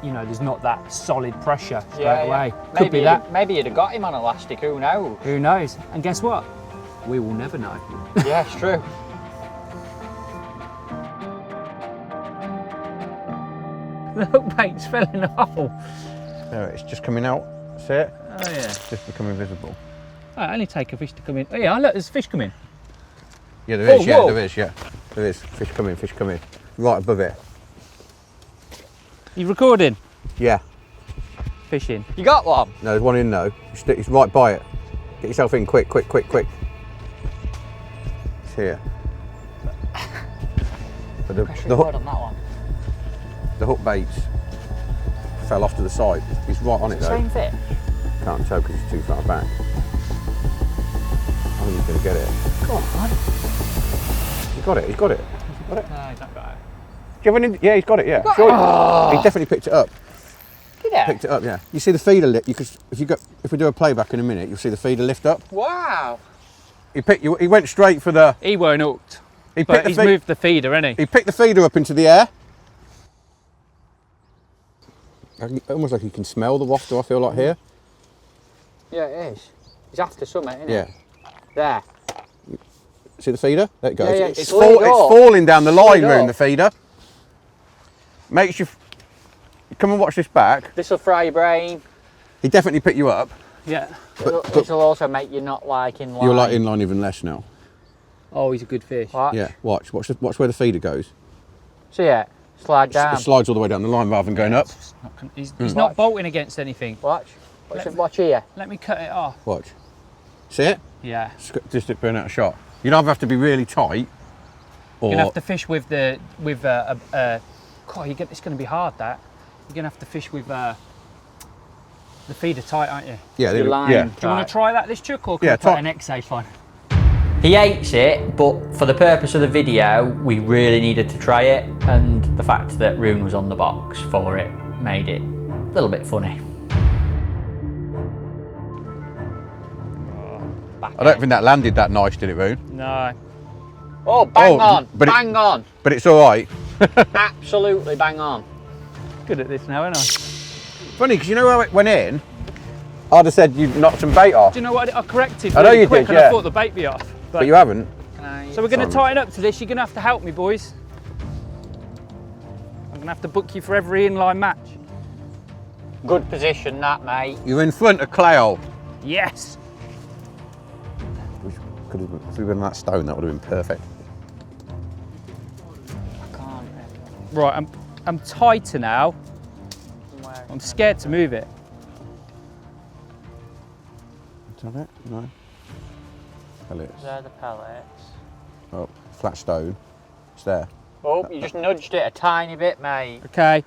Speaker 8: there's not that solid pressure straight away. Could be that.
Speaker 2: Maybe you'd have got him on elastic, who knows?
Speaker 8: Who knows? And guess what? We will never know.
Speaker 2: Yeah, it's true.
Speaker 8: The hook bait's fell in a hole.
Speaker 1: There, it's just coming out. See it?
Speaker 8: Oh yeah.
Speaker 1: Just becoming visible.
Speaker 8: Oh, only take a fish to come in. Oh yeah, look, there's fish coming.
Speaker 1: Yeah, there is.
Speaker 8: Whoa.
Speaker 1: There is. Fish coming. Right above it.
Speaker 8: You recording?
Speaker 1: Yeah.
Speaker 8: Fishing.
Speaker 2: You got one?
Speaker 1: No, there's one in though. It's right by it. Get yourself in quick. It's here. But the
Speaker 2: Hard on that one.
Speaker 1: hook baits fell off to the side. He's right on it though.
Speaker 2: Same fish.
Speaker 1: Can't tell because he's too far back. I think he's going to get it.
Speaker 2: Go on.
Speaker 1: He's got it. He's got it.
Speaker 8: No, he's not got it.
Speaker 1: Do you have any? Yeah, he's got it. Yeah, sure. He definitely picked it up.
Speaker 2: Did it?
Speaker 1: Picked it up. Yeah. You see the feeder lift. You could, if we do a playback in a minute, you'll see the feeder lift up.
Speaker 8: Wow.
Speaker 1: He went straight for the.
Speaker 8: He weren't hooked.
Speaker 1: He
Speaker 8: But he's moved the feeder, hasn't he?
Speaker 1: He picked the feeder up into the air. Almost like you can smell the waft. Do I feel like here?
Speaker 2: Yeah, it is. He's after something, isn't
Speaker 1: Yeah.
Speaker 2: it? There.
Speaker 1: See the feeder? There it goes.
Speaker 2: Yeah,
Speaker 1: It's
Speaker 2: it's lead up.
Speaker 1: falling down the line,
Speaker 2: Lead up.
Speaker 1: Roon, the feeder. Makes you. Come and watch this back.
Speaker 2: This'll fry your brain.
Speaker 1: He definitely picked you up.
Speaker 8: Yeah.
Speaker 2: This'll also make you not like inline.
Speaker 1: You're like inline even less now.
Speaker 8: Oh, he's a good fish.
Speaker 2: Watch.
Speaker 1: Yeah. Watch where the feeder goes.
Speaker 2: See it? Slide down.
Speaker 1: It slides all the way down the line rather than going up.
Speaker 8: He's not bolting against anything.
Speaker 2: Watch. Watch here.
Speaker 8: Let me cut it off.
Speaker 1: Watch. See it?
Speaker 8: Yeah.
Speaker 1: Just it burn out a shot. You'd either have to be really tight, or
Speaker 8: You're gonna have to fish with God, it's gonna be hard. That you're gonna have to fish with the feeder tight, aren't you?
Speaker 1: yeah,
Speaker 2: Your line.
Speaker 1: yeah.
Speaker 8: Do you want to try that, this chuck, or can
Speaker 1: Yeah,
Speaker 8: I put
Speaker 1: tight.
Speaker 8: an X-Ace line?
Speaker 2: He hates it, but for the purpose of the video, we really needed to try it, and the fact that Roon was on the box for it made it a little bit funny.
Speaker 1: I don't think that landed that nice, did it, Roon?
Speaker 8: No.
Speaker 2: Oh, bang on!
Speaker 1: but
Speaker 2: Bang on!
Speaker 1: But it's all right.
Speaker 2: Absolutely bang on.
Speaker 8: Good at this now, aren't I?
Speaker 1: Funny, because you know how it went in? I'd have said you'd knocked some bait off,
Speaker 8: Do you know what? I corrected
Speaker 1: I know
Speaker 8: really
Speaker 1: you
Speaker 8: quick
Speaker 1: did,
Speaker 8: and I
Speaker 1: yeah.
Speaker 8: thought the bait be off.
Speaker 1: but you haven't.
Speaker 8: So we're going to
Speaker 1: Sorry.
Speaker 8: tighten up to this. You're going to have to help me, boys. I'm going to have to book you for every inline match.
Speaker 2: Good position, that, mate.
Speaker 1: You're in front of Clayle.
Speaker 8: Yes.
Speaker 1: If we were on that stone, that would have been perfect.
Speaker 2: I can't.
Speaker 8: Right, I'm tighter now. I'm scared to move it.
Speaker 1: Is that it? No. Pellets.
Speaker 2: There are the pellets.
Speaker 1: Oh, flat stone. It's there.
Speaker 2: Oh, you just nudged it a tiny bit, mate.
Speaker 8: Okay.
Speaker 2: Is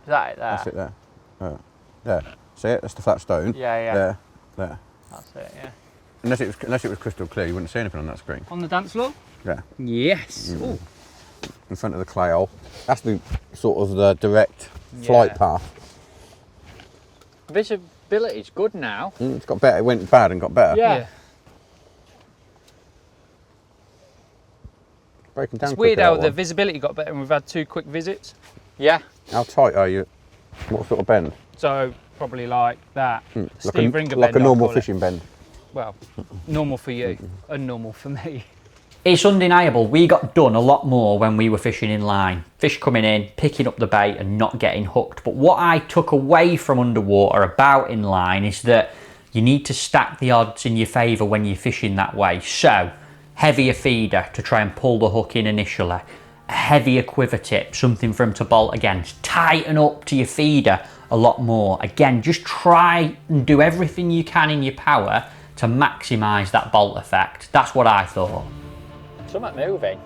Speaker 2: that it there?
Speaker 1: That's it there. Oh, there. See it? That's the flat stone.
Speaker 2: Yeah, yeah.
Speaker 1: There. There.
Speaker 2: That's it, yeah.
Speaker 1: Unless it was crystal clear, you wouldn't see anything on that screen.
Speaker 8: On the dance floor?
Speaker 1: Yeah.
Speaker 8: Yes. Ooh.
Speaker 1: In front of the Clayle. That's the sort of the direct flight
Speaker 8: Yeah.
Speaker 1: path.
Speaker 2: Visibility's good now.
Speaker 1: It's got better. It went bad and got better.
Speaker 2: Yeah.
Speaker 1: Breaking down
Speaker 8: It's weird
Speaker 1: quicker,
Speaker 8: how
Speaker 1: that
Speaker 8: the
Speaker 1: one.
Speaker 8: visibility got better and we've had 2 quick visits.
Speaker 2: Yeah.
Speaker 1: How tight are you? What sort of bend?
Speaker 8: So probably like that. Steve Ringer
Speaker 1: like
Speaker 8: bend,
Speaker 1: a
Speaker 8: I'll
Speaker 1: normal
Speaker 8: call it.
Speaker 1: fishing bend.
Speaker 8: Well, normal for you, unnormal for me.
Speaker 2: It's undeniable, we got done a lot more when we were fishing in line. Fish coming in, picking up the bait and not getting hooked. But what I took away from underwater about inline is that you need to stack the odds in your favour when you're fishing that way. So, heavier feeder to try and pull the hook in initially. A heavier quiver tip, something for him to bolt against. Tighten up to your feeder a lot more. Again, just try and do everything you can in your power to maximise that bolt effect. That's what I thought. Something moving.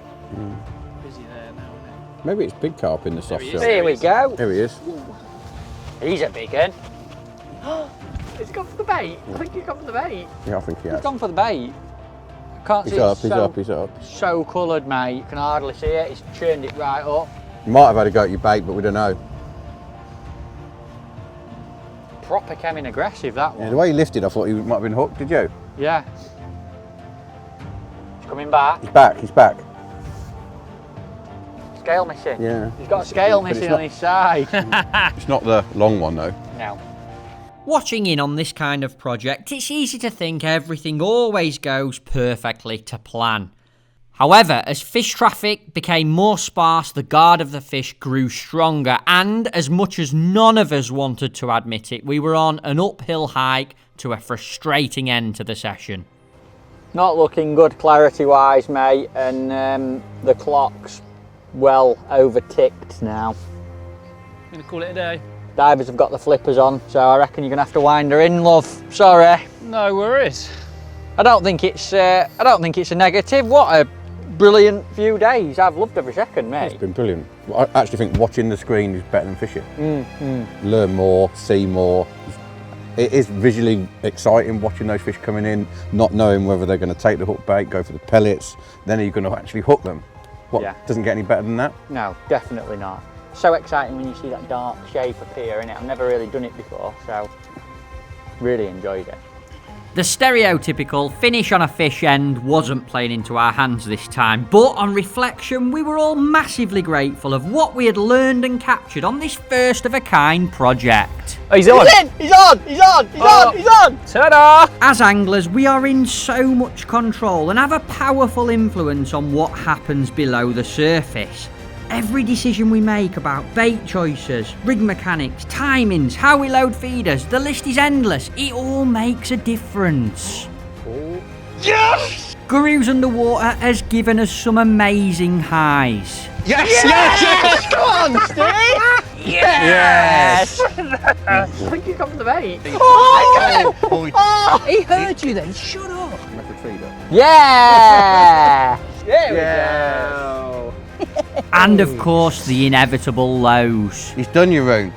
Speaker 8: Busy there now, isn't
Speaker 1: Maybe it's big carp in the soft
Speaker 8: he is.
Speaker 1: shell.
Speaker 2: Here we go.
Speaker 1: Here he is.
Speaker 2: He's a big one. He's gone for the bait. I think he's gone for the bait.
Speaker 1: Yeah, I think he
Speaker 2: He's
Speaker 1: has.
Speaker 2: gone for the bait. I can't
Speaker 1: He's
Speaker 2: see
Speaker 1: up,
Speaker 2: it.
Speaker 1: he's
Speaker 2: so,
Speaker 1: up, he's up.
Speaker 2: So coloured, mate. You can hardly see it. He's churned it right up.
Speaker 1: You might have had a go at your bait, but we don't know.
Speaker 2: Proper came in aggressive, that
Speaker 1: Yeah,
Speaker 2: one.
Speaker 1: the way he lifted, I thought he might have been hooked, did you?
Speaker 2: Yeah. He's coming back.
Speaker 1: He's back, he's back.
Speaker 2: Scale missing.
Speaker 1: Yeah.
Speaker 2: He's got a scale
Speaker 1: But it's
Speaker 2: missing
Speaker 1: not-
Speaker 2: on his side.
Speaker 1: It's not the long one, though.
Speaker 2: No.
Speaker 7: Watching in on this kind of project, it's easy to think everything always goes perfectly to plan. However, as fish traffic became more sparse, the guard of the fish grew stronger, and as much as none of us wanted to admit it, we were on an uphill hike to a frustrating end to the session.
Speaker 2: Not looking good clarity-wise, mate, and the clock's well overticked now.
Speaker 8: I'm going to call it a day.
Speaker 2: Divers have got the flippers on, so I reckon you're gonna have to wind her in, love. Sorry.
Speaker 8: No worries.
Speaker 2: I don't think it's a negative. What a brilliant few days. I've loved every second, mate.
Speaker 1: It's been brilliant. I actually think watching the screen is better than fishing. Learn more, see more. It is visually exciting watching those fish coming in, not knowing whether they're going to take the hook bait, go for the pellets, then are you going to actually hook them? What,
Speaker 2: Yeah.
Speaker 1: doesn't get any better than that?
Speaker 2: No, definitely not. So exciting when you see that dark shape appear in it. I've never really done it before, so really enjoyed it.
Speaker 7: The stereotypical finish on a fish end wasn't playing into our hands this time, but on reflection, we were all massively grateful of what we had learned and captured on this first-of-a-kind project.
Speaker 3: Oh, he's on!
Speaker 2: He's in! He's on! He's on! He's on! He's on!
Speaker 3: Ta-da!
Speaker 7: As anglers, we are in so much control and have a powerful influence on what happens below the surface. Every decision we make about bait choices, rig mechanics, timings, how we load feeders, the list is endless. It all makes a difference.
Speaker 2: Yes!
Speaker 7: Guru's Underwater has given us some amazing highs.
Speaker 2: Yes! Come on, Steve! Yes! I think he's got the bait. Oh!
Speaker 3: He heard you then, shut up!
Speaker 2: Yeah! There we go.
Speaker 7: And of course, the inevitable lows.
Speaker 1: He's done your own.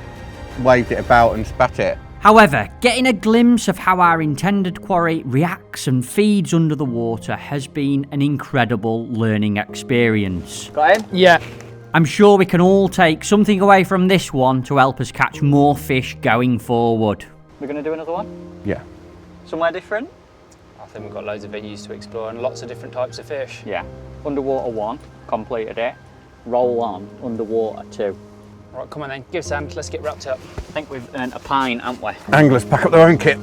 Speaker 1: Waved it about and spat it.
Speaker 7: However, getting a glimpse of how our intended quarry reacts and feeds under the water has been an incredible learning experience.
Speaker 2: Got him?
Speaker 3: Yeah.
Speaker 7: I'm sure we can all take something away from this one to help us catch more fish going forward.
Speaker 2: We're going to do another one?
Speaker 1: Yeah.
Speaker 2: Somewhere different?
Speaker 3: I think we've got loads of venues to explore and lots of different types of fish.
Speaker 2: Yeah. Underwater 1, completed it. Roll on, underwater 2.
Speaker 3: Right, come on then, give us a hand, let's get wrapped up.
Speaker 2: I think we've earned a pint, haven't we?
Speaker 1: Anglers pack up their own kit.